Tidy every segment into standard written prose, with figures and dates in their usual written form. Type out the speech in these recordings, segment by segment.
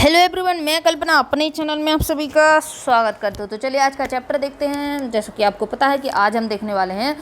Hello everyone, मैं कल्पना अपने channel में आप सभी का स्वागत करती हूँ। तो चलिए आज का चैप्टर देखते हैं। जैसा कि आपको पता है कि आज हम देखने वाले हैं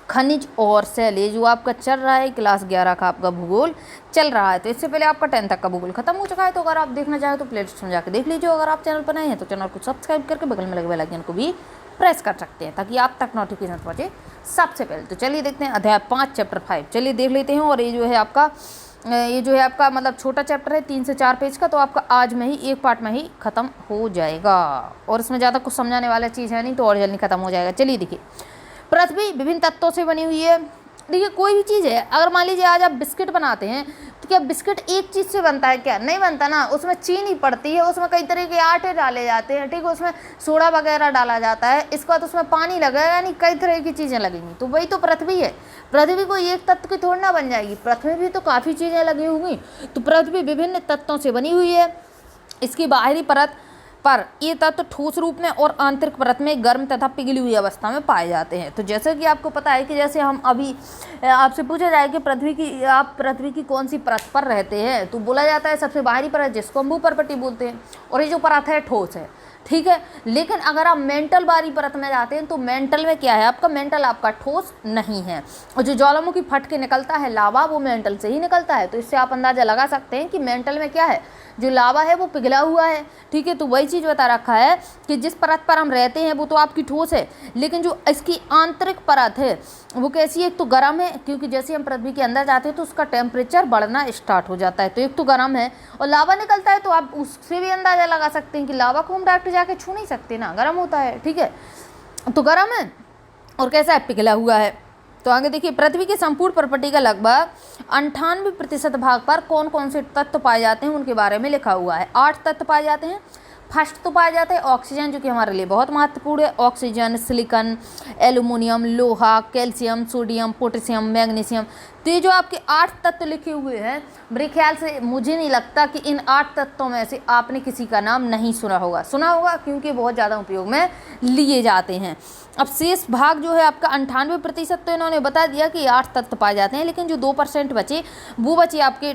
खनिज और सेल। ये जो आपका चल रहा है क्लास 11 का आपका भूगोल चल रहा है। तो इससे पहले आपका 10 तक का भूगोल खत्म हो चुका है। तो अगर आप देखना चाहें तो प्लेलिस्ट में जाकर देख लीजिए। अगर आप चैनल पर नए हैं तो चैनल को सब्सक्राइब करके बगल में लगे बेल आइकन को भी प्रेस कर सकते हैं ताकि आप तक नोटिफिकेशन पहुँचे सबसे पहले। तो चलिए देखते हैं अध्याय 5 चैप्टर 5। चलिए देख लेते हैं। और ये जो है आपका मतलब छोटा चैप्टर है 3 से 4 पेज का। तो आपका आज में ही एक पार्ट में ही ख़त्म हो जाएगा और इसमें ज़्यादा कुछ समझाने वाला चीज़ है नहीं, तो और जल्दी ख़त्म हो जाएगा। चलिए देखिए, पृथ्वी विभिन्न तत्वों से बनी हुई है। देखिए कोई भी चीज़ है, अगर मान लीजिए आज आप बिस्किट बनाते हैं तो क्या बिस्किट एक चीज़ से बनता है? क्या नहीं बनता ना। उसमें चीनी पड़ती है, उसमें कई तरह के आटे डाले जाते हैं, ठीक है, उसमें सोडा वगैरह डाला जाता है, इसके बाद उसमें पानी लगेगा, यानी कई तरह की चीज़ें लगेंगी। तो वही तो पृथ्वी है। पृथ्वी को एक तत्व की थोड़ी ना बन जाएगी, पृथ्वी भी तो काफ़ी चीज़ें लगी होंगी। तो पृथ्वी विभिन्न तत्वों से बनी हुई है। इसकी बाहरी परत पर ये तत्व ठोस रूप में और आंतरिक परत में गर्म तथा पिघली हुई अवस्था में पाए जाते हैं। तो जैसे कि आपको पता है कि जैसे हम अभी आपसे पूछा जाए कि आप पृथ्वी की कौन सी परत पर रहते हैं, तो बोला जाता है सबसे बाहरी परत, जिसको हम भूपर्पटी बोलते हैं, और ये जो परत है ठोस है, ठीक है। लेकिन अगर आप मेंटल बारी परत में जाते हैं तो मेंटल में क्या है आपका, मेंटल आपका ठोस नहीं है। और जो ज्वालामुखी फट के निकलता है लावा, वो मेंटल से ही निकलता है। तो इससे आप अंदाजा लगा सकते हैं कि मेंटल में क्या है, जो लावा है वो पिघला हुआ है, ठीक है। तो वही चीज़ बता रखा है कि जिस परत पर हम रहते हैं वो तो आपकी ठोस है, लेकिन जो इसकी आंतरिक परत है वो कैसी है, एक तो गर्म है, क्योंकि जैसे हम पृथ्वी के अंदर जाते हैं तो उसका टेम्परेचर बढ़ना स्टार्ट हो जाता है। तो एक तो गर्म है और लावा निकलता है, तो आप उससे भी अंदाजा लगा सकते हैं कि लावा को हम डायरेक्ट जाके छू नहीं सकते ना, गर्म होता है, ठीक है। तो गर्म है और कैसा है, पिघला हुआ है। तो आगे देखिए, पृथ्वी की संपूर्ण प्रॉपर्टी का लगभग 98% भाग पर कौन कौन से तत्व पाए जाते हैं उनके बारे में लिखा हुआ है। 8 तत्व पाए जाते हैं। फर्स्ट तो पाया जाता है ऑक्सीजन, जो कि हमारे लिए बहुत महत्वपूर्ण है। ऑक्सीजन, सिलिकॉन, एल्यूमिनियम, लोहा, कैल्शियम, सोडियम, पोटेशियम, मैग्नीशियम। तो ये जो आपके 8 तत्व लिखे हुए हैं, मेरे ख्याल से मुझे नहीं लगता कि इन 8 तत्वों में से आपने किसी का नाम नहीं सुना होगा, क्योंकि बहुत ज़्यादा उपयोग में लिए जाते हैं। अब शेष भाग जो है आपका 98%, तो इन्होंने बता दिया कि 8 तत्व पाए जाते हैं, लेकिन जो 2% बचे वो बचे आपके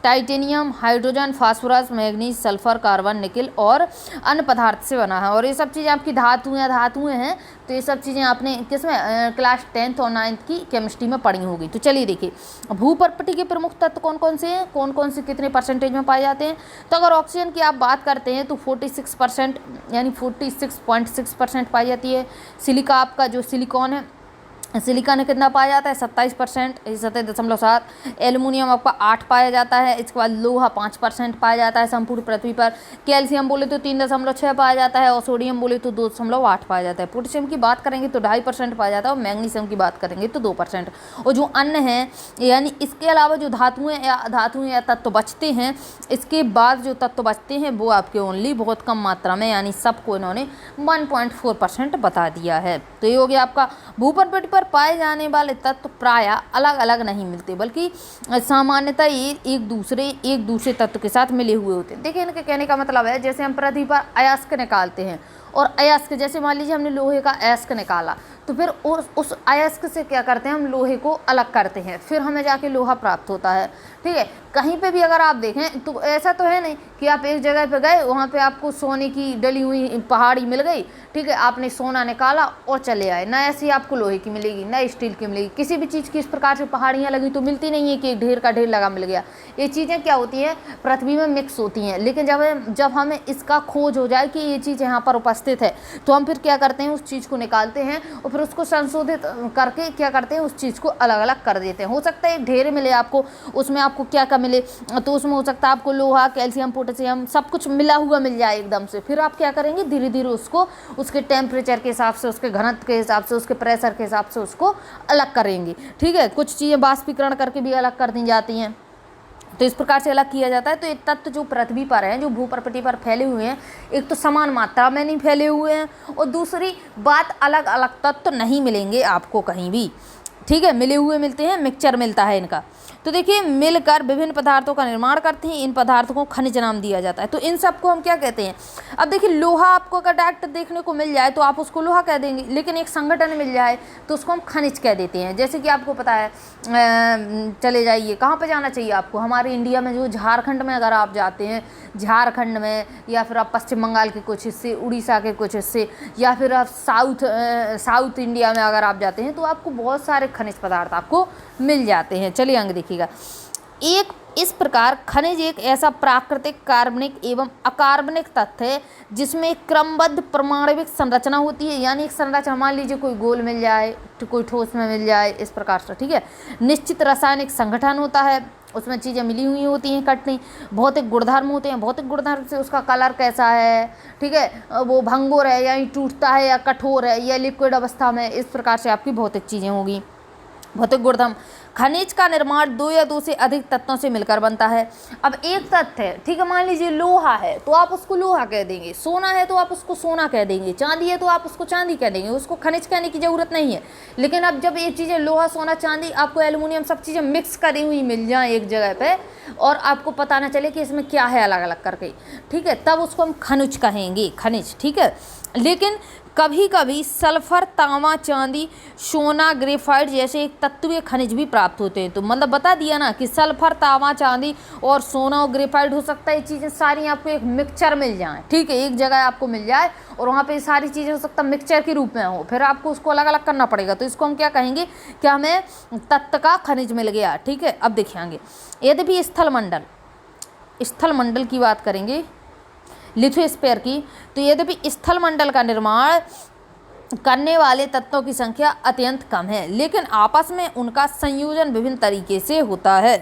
titanium, hydrogen, phosphorus, manganese, sulphur, carbon, निकल और अन्य पदार्थ से बना है। और ये सब चीज़ें आपकी धातुएं हैं। तो ये सब चीज़ें आपने किसमें क्लास 10th और 9th की केमिस्ट्री में पढ़ी होगी। तो चलिए देखिए, भूपर्पटी के प्रमुख तत्व कौन कौन से हैं, कौन कौन से कितने परसेंटेज में पाए जाते हैं। तो अगर ऑक्सीजन की आप बात करते हैं तो 46%, यानी 46.6% पाई जाती है। सिलिका आपका जो सिलिकॉन है, सिलिकॉन में कितना पाया जाता है, 27%, 27.7। एल्यूमिनियम आपका 8 पाया जाता है। इसके बाद लोहा 5% पाया जाता है संपूर्ण पृथ्वी पर। कैल्शियम बोले तो 3.6 पाया जाता है, और सोडियम बोले तो 2.8 पाया जाता है। पोटेशियम की बात करेंगे तो 2.5% पाया जाता है, और मैग्नीशियम की बात करेंगे तो 2%। और जो अन्य हैं, यानी इसके अलावा जो धातुएँ या तत्व बचते हैं, इसके बाद जो तत्व बचते हैं वो आपके ओनली बहुत कम मात्रा में, यानी सबको इन्होंने 1.4% बता दिया है। तो ये हो गया आपका भूपर्पटी पर पाए जाने वाले तत्व प्रायः अलग अलग नहीं मिलते, बल्कि सामान्यतः ये एक दूसरे तत्व के साथ मिले हुए होते हैं। देखिए, इनके कहने का मतलब है, जैसे हम पृथ्वी पर अयस्क निकालते हैं, और अयस्क जैसे मान लीजिए हमने लोहे का अयस्क निकाला, तो फिर उस अयस्क से क्या करते हैं, हम लोहे को अलग करते हैं, फिर हमें जाके लोहा प्राप्त होता है, ठीक है। कहीं पे भी अगर आप देखें तो ऐसा तो है नहीं कि आप एक जगह पे गए, वहाँ पे आपको सोने की डली हुई पहाड़ी मिल गई, ठीक है, आपने सोना निकाला और चले आए, ना ऐसी आपको लोहे की मिलेगी ना स्टील की मिलेगी। किसी भी चीज़ की इस प्रकार से पहाड़ियाँ लगी तो मिलती नहीं है कि ढेर का ढेर लगा मिल गया। ये चीज़ें क्या होती हैं, पृथ्वी में मिक्स होती हैं। लेकिन जब हमें इसका खोज हो जाए कि ये चीज़ यहाँ पर उपस्थित है, तो हम फिर क्या करते हैं, उस चीज़ को निकालते हैं और फिर उसको संशोधित करके क्या करते हैं, उस चीज़ को अलग अलग कर देते हैं। हो सकता है एक ढेर मिले आपको, उसमें आपको क्या मिले, तो उसमें हो सकता है आपको लोहा, कैल्शियम, पोटेशियम सब कुछ मिला हुआ मिल जाए एकदम से। फिर आप क्या करेंगे, धीरे धीरे उसको उसके टेम्परेचर के हिसाब से, उसके घनत्व के हिसाब से, उसके प्रेशर के हिसाब से उसको अलग करेंगे, ठीक है। कुछ चीज़ें बाष्पीकरण करके भी अलग कर दी जाती हैं, तो इस प्रकार से अलग किया जाता है। तो ये तत्व जो पृथ्वी पर हैं, जो भूपर्पटी पर फैले हुए हैं, एक तो समान मात्रा में नहीं फैले हुए हैं, और दूसरी बात अलग अलग तत्व नहीं मिलेंगे आपको कहीं भी। ठीक है, मिले हुए मिलते हैं, मिक्सचर मिलता है इनका। तो देखिए मिलकर विभिन्न पदार्थों का निर्माण करते हैं, इन पदार्थों को खनिज नाम दिया जाता है। तो इन सब को हम क्या कहते हैं? अब देखिए लोहा आपको अगर डायरेक्ट देखने को मिल जाए तो आप उसको लोहा कह देंगे, लेकिन एक संगठन मिल जाए तो उसको हम खनिज कह देते हैं। जैसे कि आपको पता है, चले जाइए, कहाँ पे जाना चाहिए आपको, हमारे इंडिया में जो झारखंड में अगर आप जाते हैं, झारखंड में, या फिर आप पश्चिम बंगाल के कुछ हिस्से, उड़ीसा के कुछ हिस्से, या फिर आप साउथ इंडिया में अगर आप जाते हैं तो आपको बहुत सारे खनिज पदार्थ आपको मिल जाते हैं। चलिए आगे देखिएगा। एक इस प्रकार खनिज एक ऐसा प्राकृतिक कार्बनिक एवं अकार्बनिक तत्व है जिसमें एक क्रमबद्ध परमाणविक संरचना होती है, यानी एक संरचना, मान लीजिए कोई गोल मिल जाए तो कोई ठोस में मिल जाए, इस प्रकार से, ठीक है। निश्चित रासायनिक संगठन होता है, उसमें चीज़ें मिली हुई होती हैं कटनी। भौतिक गुणधर्म होते हैं, भौतिक गुणधर्म से उसका कलर कैसा है, ठीक है, वो भंगुर है या टूटता है या कठोर है या लिक्विड अवस्था में, इस प्रकार से आपकी भौतिक चीज़ें होगी। भौतिक गुणधर्म। खनिज का निर्माण दो या दो से अधिक तत्वों से मिलकर बनता है। अब एक तत्व है, ठीक है, मान लीजिए लोहा है तो आप उसको लोहा कह देंगे, सोना है तो आप उसको सोना कह देंगे, चांदी है तो आप उसको चांदी कह देंगे, उसको खनिज कहने की ज़रूरत नहीं है। लेकिन अब जब ये चीज़ें लोहा, सोना, चांदी, आपको एल्युमिनियम, सब चीज़ें मिक्स करी हुई मिल जाए एक जगह पे और आपको पता ना चले कि इसमें क्या है अलग अलग करके, ठीक है, तब उसको हम खनिज कहेंगे, खनिज, ठीक है। लेकिन कभी कभी सल्फर, तांबा, चांदी, सोना, ग्रेफाइट जैसे एक तत्वीय खनिज भी प्राप्त होते हैं। तो मतलब बता दिया ना कि सल्फर, तांबा, चांदी और सोना और ग्रेफाइट हो सकता है, ये चीज़ें सारी आपको एक मिक्सचर मिल जाए, ठीक है, एक जगह आपको मिल जाए और वहाँ पे सारी चीज़ें हो सकता है मिक्सचर के रूप में हो, फिर आपको उसको अलग अलग करना पड़ेगा। तो इसको हम क्या कहेंगे कि हमें तत्व का खनिज मिल गया, ठीक है। अब देखिए यद्यपि स्थल मंडल की बात करेंगे, लिथोस्फीयर की, तो यद्यपि स्थल मंडल का निर्माण करने वाले तत्वों की संख्या अत्यंत कम है, लेकिन आपस में उनका संयोजन विभिन्न तरीके से होता है।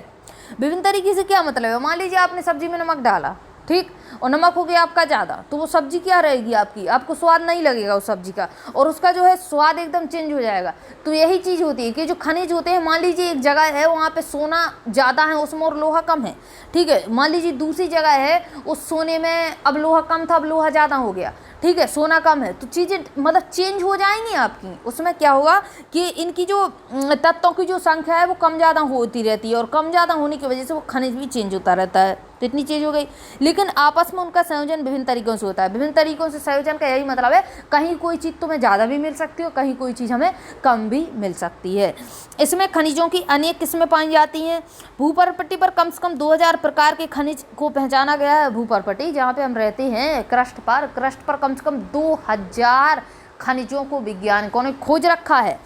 विभिन्न तरीके से क्या मतलब है? मान लीजिए आपने सब्जी में नमक डाला, ठीक, और नमक हो गया आपका ज़्यादा, तो वो सब्जी क्या रहेगी आपकी, आपको स्वाद नहीं लगेगा उस सब्जी का, और उसका जो है स्वाद एकदम चेंज हो जाएगा। तो यही चीज़ होती है कि जो खनिज होते हैं, मान लीजिए एक जगह है वहाँ पे सोना ज़्यादा है उसमें और लोहा कम है, ठीक है, मान लीजिए दूसरी जगह है उस सोने में अब लोहा कम था, अब लोहा ज़्यादा हो गया, ठीक है, सोना कम है, तो चीज़ें मतलब चेंज हो जाएंगी आपकी। उसमें क्या होगा कि इनकी जो तत्वों की जो संख्या है वो कम ज़्यादा होती रहती है, और कम ज़्यादा होने की वजह से वो खनिज भी चेंज होता रहता है। तो इतनी चीज़ हो गई, लेकिन आपस में उनका संयोजन विभिन्न तरीकों से होता है। विभिन्न तरीकों से संयोजन का यही मतलब है, कहीं कोई चीज़ तुम्हें ज़्यादा भी मिल सकती है, कहीं कोई चीज़ हमें कम भी मिल सकती है। इसमें खनिजों की अनेक किस्में पाई जाती हैं। भूपर्पट्टी पर कम से कम 2000 प्रकार के खनिज को पहचाना गया है। भूपर्पट्टी जहाँ पे हम रहते हैं, क्रस्ट पर कम से कम 2000 खनिजों को वैज्ञानिकों ने खोज रखा है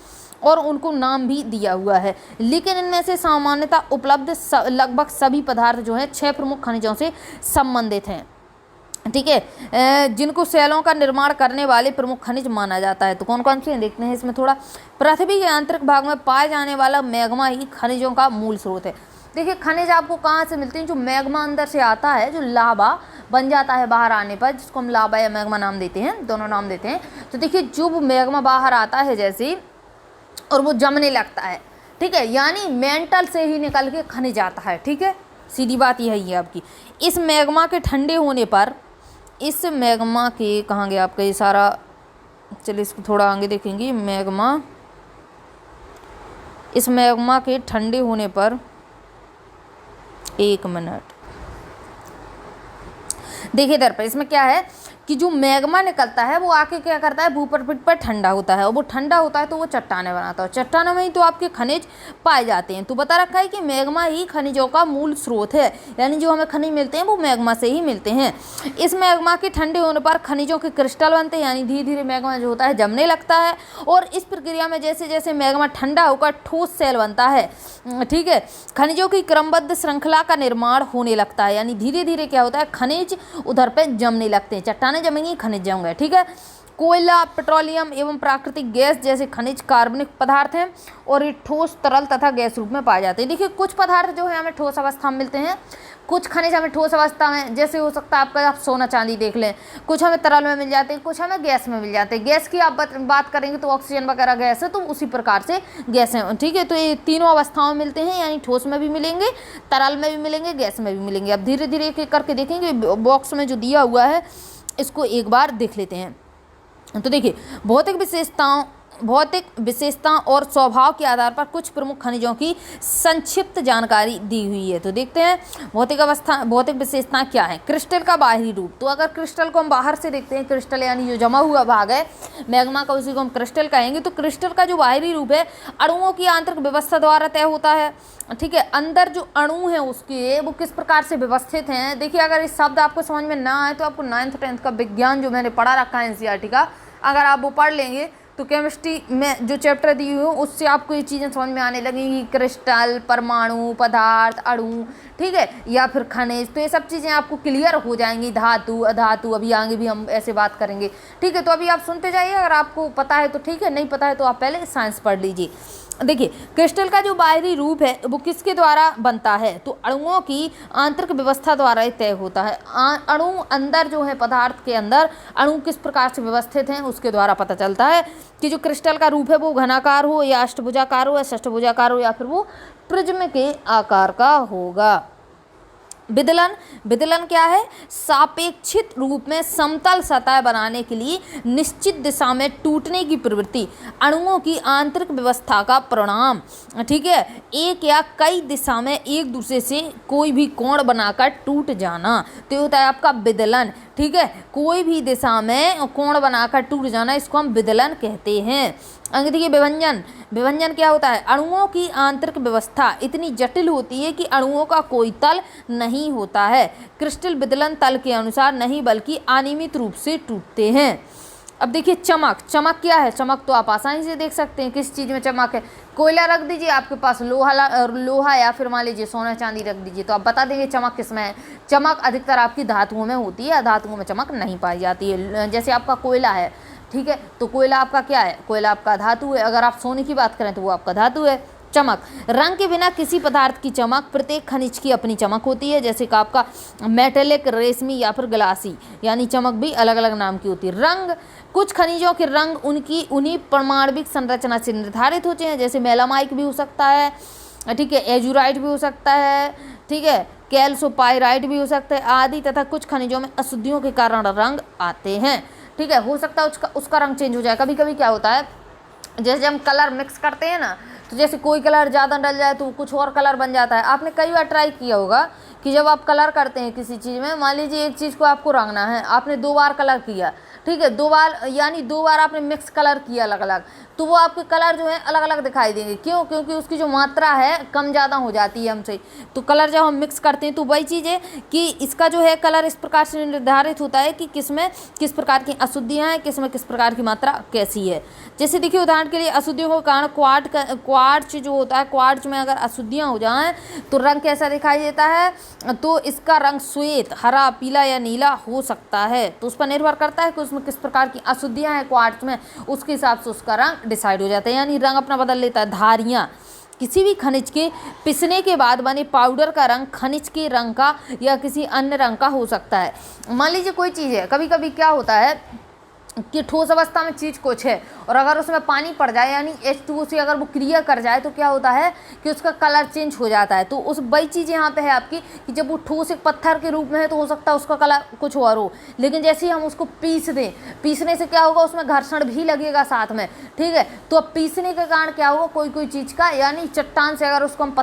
और उनको नाम भी दिया हुआ है। लेकिन इनमें से सामान्यतः उपलब्ध लगभग सभी पदार्थ जो हैं 6 प्रमुख खनिजों से संबंधित हैं, ठीक है, जिनको सेलों का निर्माण करने वाले प्रमुख खनिज माना जाता है। तो कौन कौन से हैं देखते हैं इसमें थोड़ा। पृथ्वी के आंतरिक भाग में पाए जाने वाला मैग्मा ही खनिजों का मूल स्रोत है। देखिए खनिज आपको कहाँ से मिलते हैं? जो मैग्मा अंदर से आता है, जो लावा बन जाता है बाहर आने पर, जिसको हम लावा या मैग्मा नाम देते हैं, दोनों नाम देते हैं। तो देखिए जो मैग्मा बाहर आता है जैसे, और वो जमने लगता है, ठीक है, यानी मेंटल से ही निकल के खनिज आता है, ठीक है, सीधी बात यही है आपकी। इस मैग्मा के ठंडे होने पर, इस मैग्मा के कहाँ गया आपका ये सारा, चलिए इसको थोड़ा आगे देखेंगे। मैग्मा, इस मैग्मा के ठंडे होने पर, एक मिनट देखिए इधर पर, इसमें क्या है कि जो मैग्मा निकलता है वो आके क्या करता है, भूपर्पट पर ठंडा होता है, और वो ठंडा होता है तो वो चट्टानें बनाता है, चट्टानों में ही तो आपके खनिज पाए जाते हैं। तो बता रखा है कि मैग्मा ही खनिजों का मूल स्रोत है, यानी जो हमें खनिज मिलते हैं वो मैग्मा से ही मिलते हैं। इस मैग्मा के ठंडे होने पर खनिजों के क्रिस्टल बनते हैं, यानी धीरे धीरे मैग्मा जो होता है जमने लगता है, और इस प्रक्रिया में जैसे जैसे मैग्मा ठंडा होकर ठोस सेल बनता है, ठीक है, खनिजों की क्रमबद्ध श्रृंखला का निर्माण होने लगता है, यानी धीरे धीरे क्या होता है, खनिज उधर पे जमने लगते हैं, चट्टानें जमेंगी, खनिज जमेंगे, ठीक है। कोयला, पेट्रोलियम एवं प्राकृतिक गैस जैसे खनिज कार्बनिक पदार्थ हैं और ये ठोस, तरल तथा गैस रूप में पाए जाते हैं। देखिए कुछ पदार्थ जो है हमें ठोस अवस्था में मिलते हैं, कुछ खनिज हमें ठोस अवस्था में, जैसे हो सकता है आपका, आप सोना चांदी देख लें, कुछ हमें तरल में मिल जाते हैं, कुछ हमें गैस में मिल जाते हैं। गैस की आप बात करेंगे तो ऑक्सीजन वगैरह गैस है, तो उसी प्रकार से गैस है, ठीक है। तो ये तीनों अवस्थाओं में मिलते हैं, यानी ठोस में भी मिलेंगे, तरल में भी मिलेंगे, गैस में भी मिलेंगे। अब धीरे धीरे एक एक करके देखेंगे, बॉक्स में जो दिया हुआ है इसको एक बार देख लेते हैं। तो देखिए भौतिक विशेषताओं भौतिक विशेषताओं और स्वभाव के आधार पर कुछ प्रमुख खनिजों की संक्षिप्त जानकारी दी हुई है। तो देखते हैं भौतिक विशेषताएं क्या है। क्रिस्टल का बाहरी रूप, तो अगर क्रिस्टल को हम बाहर से देखते हैं, क्रिस्टल यानी जो जमा हुआ भाग है मैग्मा का, उसी को हम क्रिस्टल कहेंगे। तो क्रिस्टल का जो बाहरी रूप है अणुओं की आंतरिक व्यवस्था द्वारा तय होता है। ठीक है, अंदर जो अणु है उसके वो किस प्रकार से व्यवस्थित हैं। देखिए, अगर इस शब्द आपको समझ में ना आए तो आपको 9th 10th का विज्ञान जो मैंने पढ़ा रखा है एनसीईआरटी का, अगर आप वो पढ़ लेंगे तो केमिस्ट्री में जो चैप्टर दी हुई हो उससे आपको ये चीज़ें समझ में आने लगेंगी। क्रिस्टल, परमाणु, पदार्थ, अणु, ठीक है, या फिर खनिज, तो ये सब चीज़ें आपको क्लियर हो जाएंगी। धातु, अधातु, अभी आगे भी हम ऐसे बात करेंगे। ठीक है, तो अभी आप सुनते जाइए, अगर आपको पता है तो ठीक है, नहीं पता है तो आप पहले साइंस पढ़ लीजिए। देखिए, क्रिस्टल का जो बाहरी रूप है वो किसके द्वारा बनता है, तो अणुओं की आंतरिक व्यवस्था द्वारा तय होता है। अणु अंदर जो है, पदार्थ के अंदर अणु किस प्रकार से व्यवस्थित हैं उसके द्वारा पता चलता है कि जो क्रिस्टल का रूप है वो घनाकार हो या अष्टभुजाकार हो या षष्ठभुजाकार हो या फिर वो प्रिज्म के आकार का होगा। विदलन क्या है, सापेक्षित रूप में समतल सतह बनाने के लिए निश्चित दिशा में टूटने की प्रवृत्ति, अणुओं की आंतरिक व्यवस्था का परिणाम। ठीक है, एक या कई दिशा में एक दूसरे से कोई भी कोण बनाकर टूट जाना, तो ये होता है आपका विदलन। ठीक है, कोई भी दिशा में कोण बनाकर टूट जाना, इसको हम विदलन कहते हैं। आगे देखिए, विभंजन क्या होता है, अणुओं की आंतरिक व्यवस्था इतनी जटिल होती है कि अणुओं का कोई तल नहीं होता है। क्रिस्टल विदलन तल के अनुसार नहीं बल्कि अनियमित रूप से टूटते हैं। अब देखिए, चमक क्या है। चमक तो आप आसानी से देख सकते हैं, किस चीज़ में चमक है। कोयला रख दीजिए आपके पास, लोहा या फिर मान लीजिए सोना चांदी रख दीजिए, तो आप बता देंगे चमक किस में है। चमक अधिकतर आपकी धातुओं में होती है, अधातुओं में चमक नहीं पाई जाती है। जैसे आपका कोयला है, ठीक है, तो कोयला आपका क्या है, कोयला आपका धातु है। अगर आप सोने की बात करें तो वो आपका धातु है। चमक, रंग के बिना किसी पदार्थ की चमक, प्रत्येक खनिज की अपनी चमक होती है। जैसे कि आपका मेटेलिक, रेशमी या फिर ग्लासी, यानी चमक भी अलग अलग नाम की होती है। रंग, कुछ खनिजों के रंग उन्हीं परमाणविक संरचना से निर्धारित होते हैं। जैसे मेलामाइट भी हो सकता है, ठीक है, एजुराइट भी हो सकता है, ठीक है, कैल्सोपाइराइट भी हो सकता है आदि। तथा कुछ खनिजों में अशुद्धियों के कारण रंग आते हैं। ठीक है, हो सकता है उसका रंग चेंज हो जाए। कभी कभी क्या होता है, जैसे हम कलर मिक्स करते हैं ना, तो जैसे कोई कलर ज़्यादा डल जाए तो कुछ और कलर बन जाता है। आपने कई बार ट्राई किया होगा कि जब आप कलर करते हैं किसी चीज़ में, मान लीजिए एक चीज़ को आपको रंगना है, आपने 2 बार कलर किया, ठीक है, 2 बार यानी 2 बार आपने मिक्स कलर किया अलग अलग, तो वो आपके कलर जो है अलग अलग दिखाई देंगे। क्यों? क्योंकि उसकी जो मात्रा है कम ज़्यादा हो जाती है हमसे। तो कलर जब हम मिक्स करते हैं तो वही चीज़ है कि इसका जो है कलर इस प्रकार से निर्धारित होता है कि किसमें किस प्रकार की अशुद्धियाँ हैं, किसमें किस प्रकार की मात्रा कैसी है। जैसे देखिए, उदाहरण के लिए अशुद्धियों के कारण क्वार्ट्ज जो होता है, क्वार्ट्ज में अगर अशुद्धियाँ हो जाएँ तो रंग कैसा दिखाई देता है, तो इसका रंग श्वेत, हरा, पीला या नीला हो सकता है। तो उस पर निर्भर करता है कि उसमें किस प्रकार की अशुद्धियाँ हैं क्वार्ट्ज में, उसके हिसाब से उसका रंग डिसाइड हो जाता है, यानी रंग अपना बदल लेता है। धारियाँ, किसी भी खनिज के पिसने के बाद बने पाउडर का रंग खनिज के रंग का या किसी अन्य रंग का हो सकता है। मान लीजिए कोई चीज़ है, कभी कभी क्या होता है कि ठोस अवस्था में चीज़ कुछ है और अगर उसमें पानी पड़ जाए यानी H2O से अगर वो क्रिया कर जाए तो क्या होता है कि उसका कलर चेंज हो जाता है। तो उस वही चीज़ यहाँ पे है आपकी कि जब वो ठोस एक पत्थर के रूप में है तो हो सकता है उसका कलर कुछ और हो, लेकिन जैसे ही हम उसको पीस दें, पीसने से क्या होगा, उसमें घर्षण भी लगेगा साथ में, ठीक है। तो अब पीसने के कारण क्या होगा, कोई कोई चीज़ का यानी चट्टान से अगर उसको हम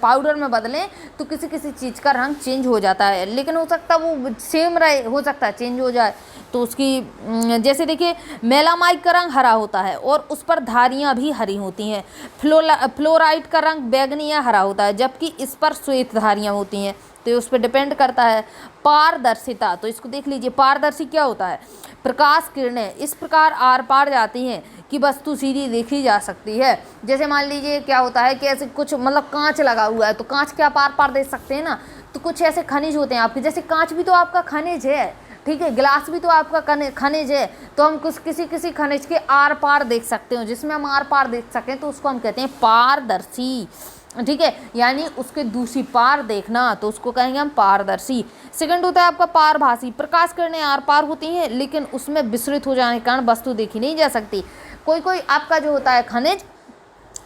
पाउडर में बदलें तो किसी किसी चीज़ का रंग चेंज हो जाता है, लेकिन हो सकता है वो सेम रहे, हो सकता है चेंज हो जाए। तो उसकी जैसे देखिए, मेलामाइट का रंग हरा होता है और उस पर धारियाँ भी हरी होती हैं। फ्लोराइट का रंग बैगनी या हरा होता है जबकि इस पर श्वेत धारियाँ होती हैं। तो उस पर डिपेंड करता है। पारदर्शिता, तो इसको देख लीजिए, पारदर्शी क्या होता है, प्रकाश किरणें इस प्रकार आर पार जाती हैं कि वस्तु सीधी देखी जा सकती है। जैसे मान लीजिए क्या होता है कि ऐसे कुछ मतलब कांच लगा हुआ है तो कांच क्या पार पार देख सकते हैं ना, तो कुछ ऐसे खनिज होते हैं आपके, जैसे कांच भी तो आपका खनिज है, ठीक है, गिलास भी तो आपका खनिज है। तो हम किसी खनिज के आर पार देख सकते हो, जिसमें हम आर पार देख सकें तो उसको हम कहते हैं पारदर्शी, ठीक है, यानी उसके दूसरी पार देखना, तो उसको कहेंगे हम पारदर्शी। सेकंड होता है आपका पारभासी, प्रकाश किरणें आर पार होती हैं लेकिन उसमें विस्तृत हो जाने के कारण वस्तु देखी नहीं जा सकती। कोई कोई आपका जो होता है खनिज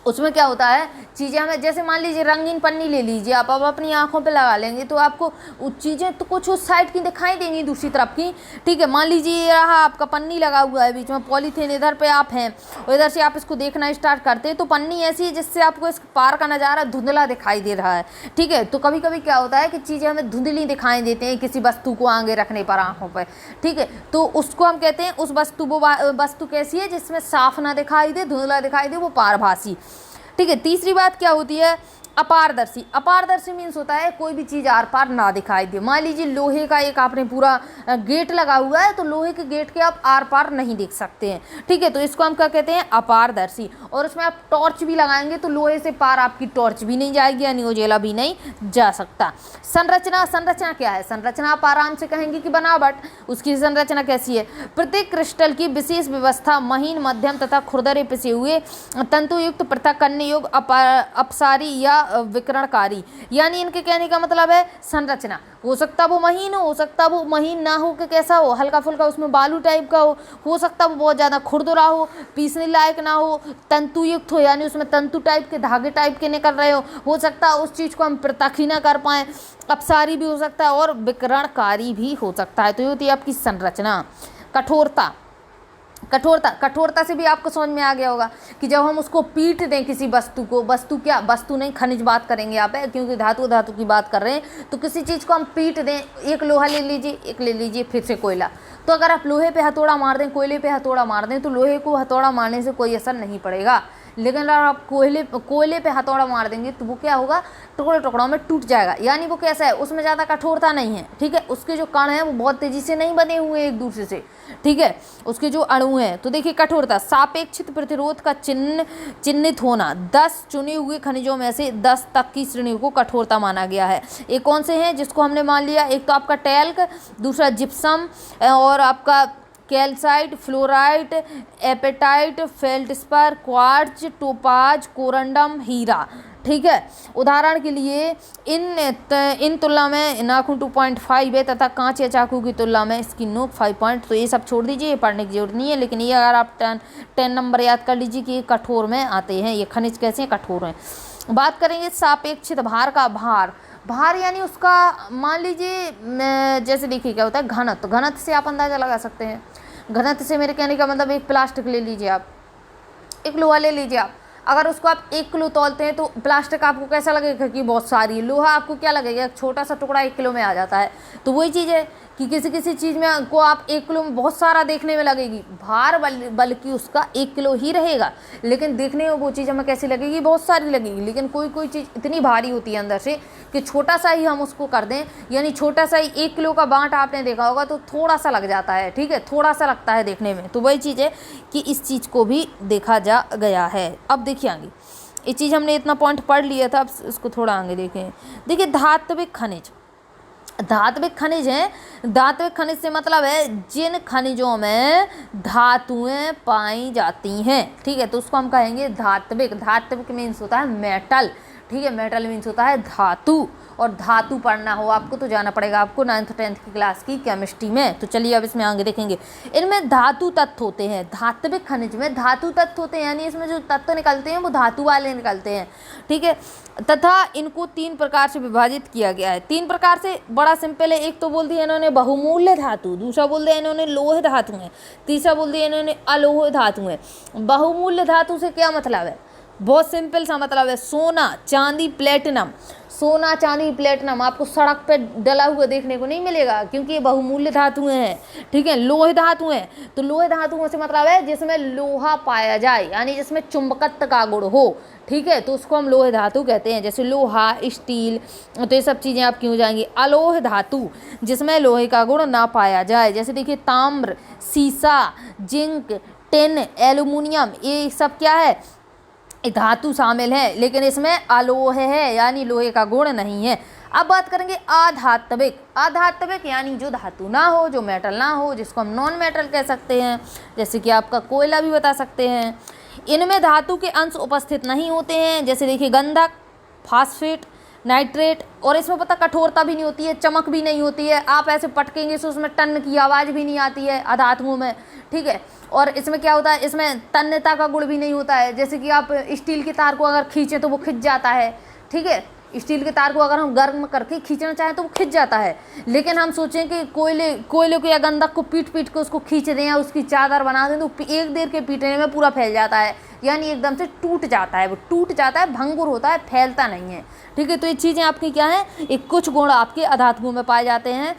उसमें क्या होता है, चीज़ें हमें, जैसे मान लीजिए रंगीन पन्नी ले लीजिए आप, अब अपनी आंखों पे लगा लेंगे तो आपको वो चीज़ें तो कुछ उस साइड की दिखाई देंगी, दूसरी तरफ की, ठीक है। मान लीजिए ये रहा आपका पन्नी लगा हुआ है बीच में, पॉलीथीन इधर पे आप हैं और इधर से आप इसको देखना स्टार्ट करते हैं तो पन्नी ऐसी है जिससे आपको इस पार का नज़ारा धुंधला दिखाई दे रहा है, ठीक है। तो कभी कभी क्या होता है कि चीज़ें हमें धुंधली दिखाई देती हैं किसी वस्तु को आगे रखने पर आँखों पर, ठीक है। तो उसको हम कहते हैं, उस वस्तु, वो वस्तु कैसी है जिसमें साफ ना दिखाई दे, धुंधला दिखाई दे, वो पारभासी, ठीक है। तीसरी बात क्या होती है, अपारदर्शी। अपारदर्शी मीन्स होता है कोई भी चीज़ आर पार ना दिखाई दे। मान लीजिए लोहे का एक आपने पूरा गेट लगा हुआ है तो लोहे के गेट के आप आर पार नहीं देख सकते हैं, ठीक है। तो इसको हम क्या कहते हैं, अपारदर्शी। और उसमें आप टॉर्च भी लगाएंगे तो लोहे से पार आपकी टॉर्च भी नहीं जाएगी, यानी उजेला भी नहीं जा सकता। संरचना, संरचना क्या है, संरचना आप आराम से कहेंगे कि बनावट। उसकी संरचना कैसी है, प्रत्येक क्रिस्टल की विशेष व्यवस्था महीन, मध्यम तथा खुरदरे पिसे हुए तंतुयुक्त पृथक करने योग्य अपसारी या विकरणकारी। यानी इनके कहने का मतलब है संरचना, हो सकता वो महीन हो सकता वो महीन ना हो कि कैसा हो, हल्का फुल्का उसमें बालू टाइप का हो सकता वो बहुत ज़्यादा खुरदुरा हो, पीसने लायक ना हो, तंतुयुक्त हो यानी उसमें तंतु टाइप के, धागे टाइप के निकल रहे हो सकता है उस चीज़ को हम पृथक ही ना कर पाएँ, अपसारी भी हो सकता है और विकरणकारी भी हो सकता है। तो ये होती है आपकी संरचना। कठोरता, कठोरता, कठोरता से भी आपको समझ में आ गया होगा कि जब हम उसको पीट दें किसी वस्तु को, वस्तु क्या, वस्तु नहीं खनिज बात करेंगे आप, क्योंकि धातु धातु की बात कर रहे हैं, तो किसी चीज़ को हम पीट दें, एक लोहा ले लीजिए, एक ले लीजिए फिर से कोयला, तो अगर आप लोहे पे हथौड़ा मार दें, कोयले पे हथौड़ा मार दें तो लोहे को हथौड़ा मारने से कोई असर नहीं पड़ेगा, लेकिन अगर आप कोयले पे हथौड़ा मार देंगे तो वो क्या होगा, टुकड़े टुकड़ों में टूट जाएगा। यानी वो कैसा है, उसमें ज़्यादा कठोरता नहीं है, ठीक है। उसके जो कण हैं वो बहुत तेज़ी से नहीं बने हुए एक दूसरे से, ठीक है, उसके जो अणु हैं। तो देखिए कठोरता, सापेक्षित प्रतिरोध का चिन्हित होना। 10 चुने हुए खनिजों में से 10 तक की श्रेणी को कठोरता माना गया है। ये कौन से हैं जिसको हमने मान लिया, एक तो आपका टैल्क, दूसरा जिप्सम और आपका calcite, fluorite, apatite, feldspar, quartz, topaz, corundum, हीरा, ठीक है। उदाहरण के लिए इन तुलना में नाखून 2.5 है तथा कांच या चाकू की तुलना में इसकी नोक 5 पॉइंट। तो ये सब छोड़ दीजिए, ये पढ़ने की जरूरत नहीं है, लेकिन ये अगर आप 10 नंबर याद कर लीजिए कि ये कठोर में आते हैं, ये खनिज कैसे हैं, कठोर हैं। बात करेंगे सापेक्षित भार का। भार यानी उसका, मान लीजिए जैसे देखिए क्या होता है, घनत्व, घनत्व से आप अंदाज़ा लगा सकते हैं। घनत्व से मेरे कहने का मतलब, एक प्लास्टिक ले लीजिए आप, एक लोहा ले लीजिए आप, अगर उसको आप 1 किलो तौलते हैं तो प्लास्टिक आपको कैसा लगेगा कि बहुत सारी, लोहा आपको क्या लगेगा, एक छोटा सा टुकड़ा 1 किलो में आ जाता है। तो वही चीज़ है कि किसी किसी चीज़ में को आप 1 किलो में बहुत सारा देखने में लगेगी, भार बल्कि उसका 1 किलो ही रहेगा, लेकिन देखने में वो चीज़ हमें कैसी लगेगी, बहुत सारी लगेगी। लेकिन कोई कोई चीज़ इतनी भारी होती है अंदर से कि छोटा सा ही हम उसको कर दें, यानी छोटा सा ही 1 किलो का बाँट आपने देखा होगा तो थोड़ा सा लग जाता है, ठीक है, थोड़ा सा लगता है देखने में। तो वही चीज़ है कि इस चीज़ को भी देखा जा गया है। अब देखिए आगे, ये चीज़ हमने इतना पॉइंट पढ़ लिया था, अब इसको थोड़ा आगे देखें। देखिए धात्विक खनिज, धात्विक खनिज हैं, धात्विक खनिज से मतलब है जिन खनिजों में धातुएं पाई जाती हैं, ठीक है, तो उसको हम कहेंगे धात्विक। धात्विक मीन्स होता है मेटल, ठीक है, मेटल मीन्स होता है धातु, और धातु पढ़ना हो आपको तो जाना पड़ेगा आपको 9th 10th की क्लास की केमिस्ट्री में। तो चलिए अब इसमें आगे देखेंगे। इनमें धातु तत्व होते हैं, धात्विक खनिज में धातु तत्व होते हैं, यानी इसमें जो तत्व निकलते हैं वो धातु वाले निकलते हैं, ठीक है, तथा इनको 3 प्रकार से विभाजित किया गया है। 3 प्रकार से, बड़ा सिंपल है। एक तो बोल दिया इन्होंने बहुमूल्य धातु, दूसरा बोल दिया इन्होंने लोह धातु है, तीसरा बोल दिया इन्होंने अलोह धातु है। बहुमूल्य धातु से क्या मतलब है, बहुत सिंपल सा मतलब है, सोना, चांदी, प्लेटिनम। सोना, चांदी, प्लेटिनम आपको सड़क पे डला हुआ देखने को नहीं मिलेगा, क्योंकि ये बहुमूल्य धातुएं हैं, ठीक है, लोह धातु हैं। तो लोह धातुओं से मतलब है जिसमें लोहा पाया जाए, यानी जिसमें चुंबकत्व का गुण हो, ठीक है, तो उसको हम लोह धातु कहते हैं। जैसे लोहा, स्टील, तो ये सब चीज़ें आपकी हो जाएंगी। अलोह धातु जिसमें लोहे का गुण ना पाया जाए, जैसे देखिए ताम्र, सीसा, जिंक, टिन, एल्युमिनियम, ये सब क्या है, धातु शामिल है, लेकिन इसमें अलोह है, यानी लोहे का गुण नहीं है। अब बात करेंगे अधात्विक। अधात्विक यानी जो धातु ना हो, जो मेटल ना हो, जिसको हम नॉन मेटल कह सकते हैं, जैसे कि आपका कोयला भी बता सकते हैं। इनमें धातु के अंश उपस्थित नहीं होते हैं, जैसे देखिए गंधक, फास्फेट, नाइट्रेट। और इसमें पता कठोरता भी नहीं होती है, चमक भी नहीं होती है, आप ऐसे पटकेंगे तो उसमें टन की आवाज़ भी नहीं आती है अधातुओं में, ठीक है। और इसमें क्या होता है, इसमें तन्यता का गुण भी नहीं होता है, जैसे कि आप स्टील के तार को अगर खींचें तो वो खिंच जाता है, ठीक है। स्टील के तार को अगर हम गर्म करके खींचना चाहें तो वो खिंच जाता है, लेकिन हम सोचें कि कोयले को या गंधक को पीट के उसको खींच दें या उसकी चादर बना दें तो एक देर के पीटने में पूरा फैल जाता है, यानी एकदम से टूट जाता है, वो टूट जाता है, भंगुर होता है, फैलता नहीं है, ठीक है। तो ये चीज़ें आपकी क्या हैं, एक कुछ गुण आपके अधातुओं में पाए जाते हैं,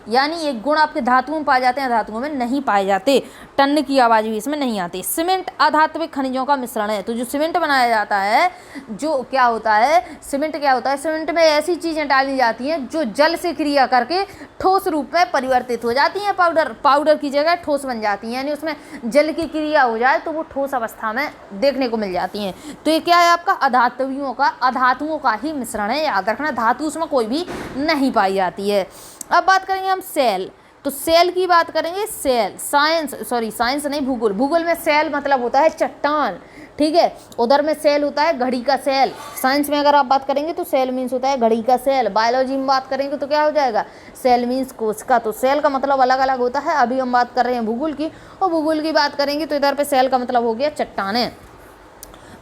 यानी एक गुण आपके धातुओं में पाए जाते हैं, अधातुओं में नहीं पाए जाते। टन की आवाज़ भी इसमें नहीं आती। सीमेंट अधात्विक खनिजों का मिश्रण है। तो जो सीमेंट बनाया जाता है, जो क्या होता है, सीमेंट क्या होता है, सीमेंट में ऐसी चीज़ें डाली जाती हैं जो जल से क्रिया करके ठोस रूप में परिवर्तित हो जाती हैं, पाउडर की जगह ठोस बन जाती हैं, यानी उसमें जल की क्रिया हो जाए तो वो ठोस अवस्था में देखने को मिल जाती हैं। तो ये क्या है आपका अधातुओं का ही मिश्रण है, याद रखना, धातु उसमें कोई भी नहीं पाई जाती है। अब बात करेंगे हम सेल। तो सेल की बात करेंगे, सेल साइंस नहीं, भूगोल में सेल मतलब होता है चट्टान, ठीक है। उधर में सेल होता है घड़ी का सेल। साइंस में अगर आप बात करेंगे तो सेल मीन्स होता है घड़ी का सेल। बायोलॉजी में बात करेंगे तो क्या हो जाएगा, सेल मीन्स कोशिका। तो सेल का मतलब अलग अलग होता है। अभी हम बात कर रहे हैं भूगोल की, और भूगोल की बात करेंगे तो इधर पे सेल का मतलब हो गया चट्टानें।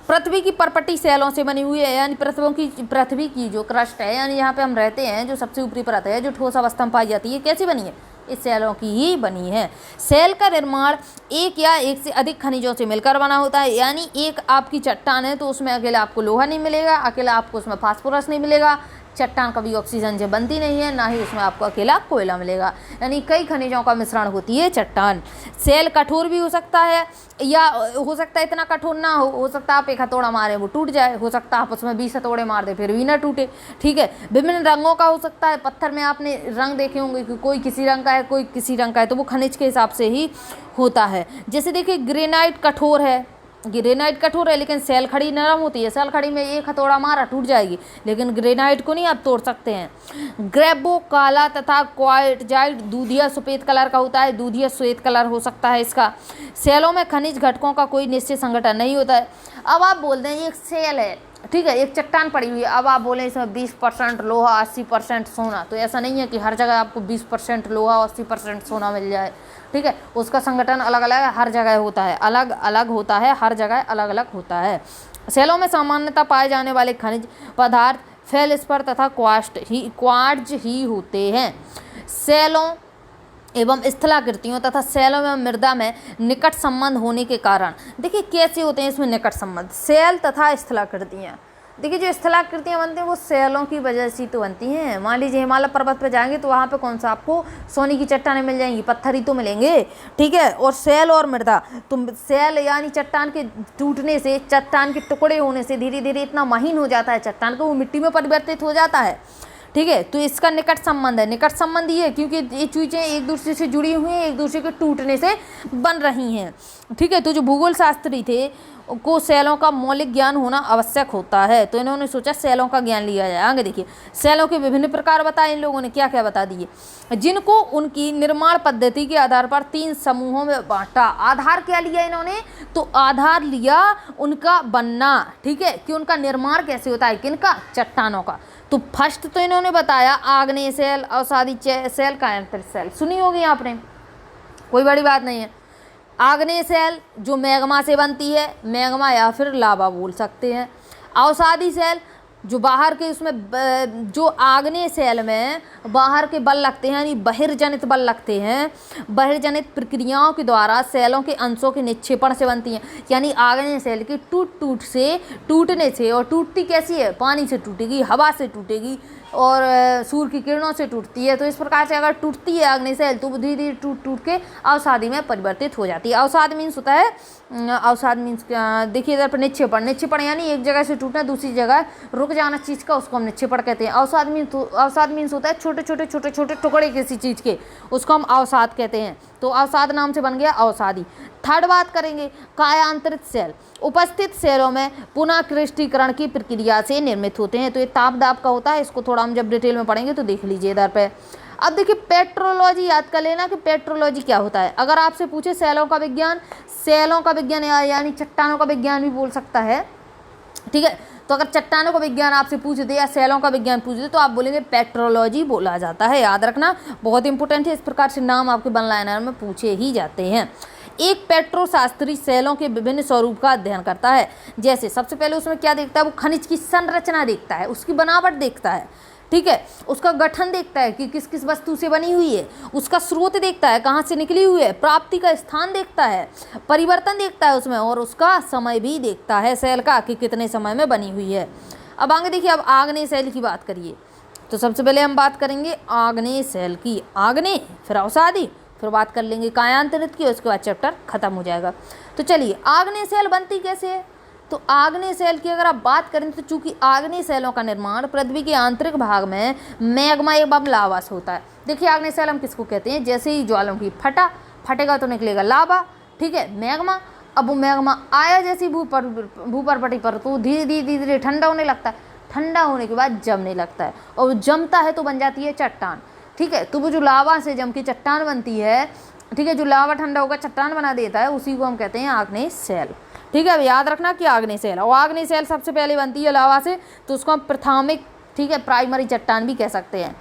पृथ्वी की परपटी सेलों से बनी हुई है, यानी पृथ्वी की जो क्रस्ट है, यानी यहाँ पे हम रहते हैं, जो सबसे ऊपरी परत है जो ठोस अवस्था में पाई जाती है, कैसी बनी है, इस सेलों की ही बनी है। सेल का निर्माण एक या एक से अधिक खनिजों से मिलकर बना होता है, यानी एक आपकी चट्टान है तो उसमें अकेला आपको लोहा नहीं मिलेगा, अकेला आपको उसमें फास्फोरस नहीं मिलेगा, चट्टान कभी ऑक्सीजन से बनती नहीं है, ना ही उसमें आपको अकेला कोयला मिलेगा, यानी कई खनिजों का मिश्रण होती है चट्टान। सेल कठोर भी हो सकता है, या हो सकता है इतना कठोर ना हो सकता है आप एक हथौड़ा मारे वो टूट जाए, हो सकता है आप उसमें 20 हथौड़े मार दे फिर भी ना टूटे, ठीक है। विभिन्न रंगों का हो सकता है, पत्थर में आपने रंग देखे होंगे कि कोई किसी रंग का है, कोई किसी रंग का है, तो वो खनिज के हिसाब से ही होता है। जैसे देखिए ग्रेनाइट कठोर है, ग्रेनाइट कठोर है लेकिन सेल खड़ी नरम होती है, सेल खड़ी में एक हथौड़ा मारा टूट जाएगी, लेकिन ग्रेनाइट को नहीं आप तोड़ सकते हैं। ग्रेबो काला तथा क्वार्टजाइट दूधिया सफ़ेद कलर का होता है, दूधिया श्वेत कलर हो सकता है इसका। सेलों में खनिज घटकों का कोई निश्चित संगठन नहीं होता है। अब आप बोल दें एक सेल है, ठीक है, एक चट्टान पड़ी हुई है, अब आप बोलें इसमें 20% लोहा 80% सोना, तो ऐसा नहीं है कि हर जगह आपको 20% लोहा 80% सोना मिल जाए, ठीक है। उसका संगठन अलग अलग है, हर जगह होता है, अलग अलग होता है, हर जगह अलग अलग होता है। सेलों में सामान्यतः पाए जाने वाले खनिज पदार्थ फेल्सपर तथा क्वार्ट्ज ही होते हैं। सेलों एवं स्थलाकृतियों तथा सेलों में मृदा में निकट संबंध होने के कारण, देखिए कैसे होते हैं इसमें निकट संबंध, सेल तथा स्थलाकृतियाँ। देखिए जो स्थलाकृतियाँ बनती हैं वो सेलों की वजह से तो बनती हैं। मान लीजिए हिमालय पर्वत पर जाएंगे तो वहाँ पे कौन सा आपको सोने की चट्टानें मिल जाएंगी, पत्थर ही तो मिलेंगे, ठीक है। और सेल और मृदा, तो सेल यानी चट्टान के टूटने से, चट्टान के टुकड़े होने से धीरे धीरे इतना महीन हो जाता है चट्टान को, वो मिट्टी में परिवर्तित हो जाता है, ठीक है। तो इसका निकट संबंध है, निकट संबंध ये क्योंकि ये चीज़ें एक दूसरे से जुड़ी हुई हैं, एक दूसरे के टूटने से बन रही हैं, ठीक है। तो जो भूगोल शास्त्री थे को सेलों का मौलिक ज्ञान होना आवश्यक होता है, तो इन्होंने सोचा सेलों का ज्ञान लिया जाए। आगे देखिए सेलों के विभिन्न प्रकार बताए इन लोगों ने, क्या क्या बता दिए, जिनको उनकी निर्माण पद्धति के आधार पर 3 समूहों में बांटा। आधार क्या लिया इन्होंने, तो आधार लिया उनका बनना, ठीक है, कि उनका निर्माण कैसे होता है, किनका, चट्टानों का। तो फर्स्ट तो इन्होंने बताया आग्नेय सेल, अवसादी सेल, कायांतरित सेल, सुनी होगी आपने, कोई बड़ी बात नहीं है। आग्नेय सेल जो मैग्मा से बनती है, मैग्मा या फिर लावा बोल सकते हैं। अवसादी सेल जो बाहर के उसमें जो आग्नेय सेल में बाहर के बल लगते हैं, यानी बहिर्जनित बल लगते हैं, बहिर्जनित प्रक्रियाओं के द्वारा सेलों के अंशों के निक्षेपण से बनती हैं। यानी आग्नेय सेल की टूटने से, और टूटती कैसी है, पानी से टूटेगी, हवा से टूटेगी और सूर्य की किरणों से टूटती है। तो इस प्रकार से अगर टूटती है आग्नेय सेल तो धीरे धीरे टूट के अवसादी में परिवर्तित हो जाती है। अवसाद मीन्स होता है, अवसाद मीन्स देखिए इधर पर निक्षेपण यानी एक जगह से टूटना दूसरी जगह रुक जाना चीज़ का, उसको हम निक्षेपण कहते हैं। अवसाद मीन्स होता है छोटे छोटे टुकड़े किसी चीज़ के, उसको हम अवसाद कहते हैं। तो अवसाद नाम से बन गया अवसादी। थर्ड बात करेंगे कायांतरित सेल, उपस्थित सेलों में पुनः क्रिस्टीकरण की प्रक्रिया से निर्मित होते हैं। तो ये ताप दाप का होता है, इसको थोड़ा हम जब डिटेल में पढ़ेंगे तो देख लीजिए इधर पे। अब देखिए पेट्रोलॉजी याद कर लेना कि पेट्रोलॉजी क्या होता है। अगर आपसे पूछे सेलों का विज्ञान यानी चट्टानों का विज्ञान भी बोल सकता है, ठीक है। तो अगर चट्टानों का विज्ञान आपसे पूछ दे या सेलों का विज्ञान पूछ दे तो आप बोलेंगे पेट्रोलॉजी बोला जाता है। याद रखना, बहुत इंपॉर्टेंट है। इस प्रकार से नाम आपके वन लाइनर में पूछे ही जाते हैं। एक पेट्रोशास्त्री सेलों के विभिन्न स्वरूप का अध्ययन करता है। जैसे सबसे पहले उसमें क्या देखता है, वो खनिज की संरचना देखता है, उसकी बनावट देखता है, ठीक है, उसका गठन देखता है कि किस किस वस्तु से बनी हुई है, उसका स्रोत देखता है कहाँ से निकली हुई है, प्राप्ति का स्थान देखता है, परिवर्तन देखता है उसमें, और उसका समय भी देखता है सेल का कि कितने समय में बनी हुई है। अब आगे देखिए, अब आग्नेय सेल की बात करिए। तो सबसे पहले हम बात करेंगे आग्नेय सेल की। आग्नेय, फिर अवसादी, फिर बात कर लेंगे कायांतरित की, उसके बाद चैप्टर खत्म हो जाएगा। तो चलिए, आग्नेय सेल बनती कैसे है? तो आग्नेय सेल की अगर आप बात करें तो चूंकि आग्नेय सेलों का निर्माण पृथ्वी के आंतरिक भाग में मैग्मा एवं लावा से होता है। देखिए, आग्नेय सेल हम किसको कहते हैं? जैसे ही ज्वालामुखी फटेगा तो निकलेगा लावा, ठीक है, मैग्मा। अब वो मैग्मा आया जैसी भूपर्पटी पर तो धीरे धीरे धीरे ठंडा होने लगता है, ठंडा होने के बाद जमने लगता है, और जमता है तो बन जाती है चट्टान, ठीक है। तो वो जो लावा से जम के चट्टान बनती है, ठीक है, जो लावा ठंडा होकर चट्टान बना देता है, उसी को हम कहते हैं आग्नेय सेल, ठीक है। अब याद रखना कि आग्नेय सेल, और आग्नेय सेल सबसे पहले बनती है लावा से, तो उसको हम प्राथमिक, ठीक है, प्राइमरी चट्टान भी कह सकते हैं।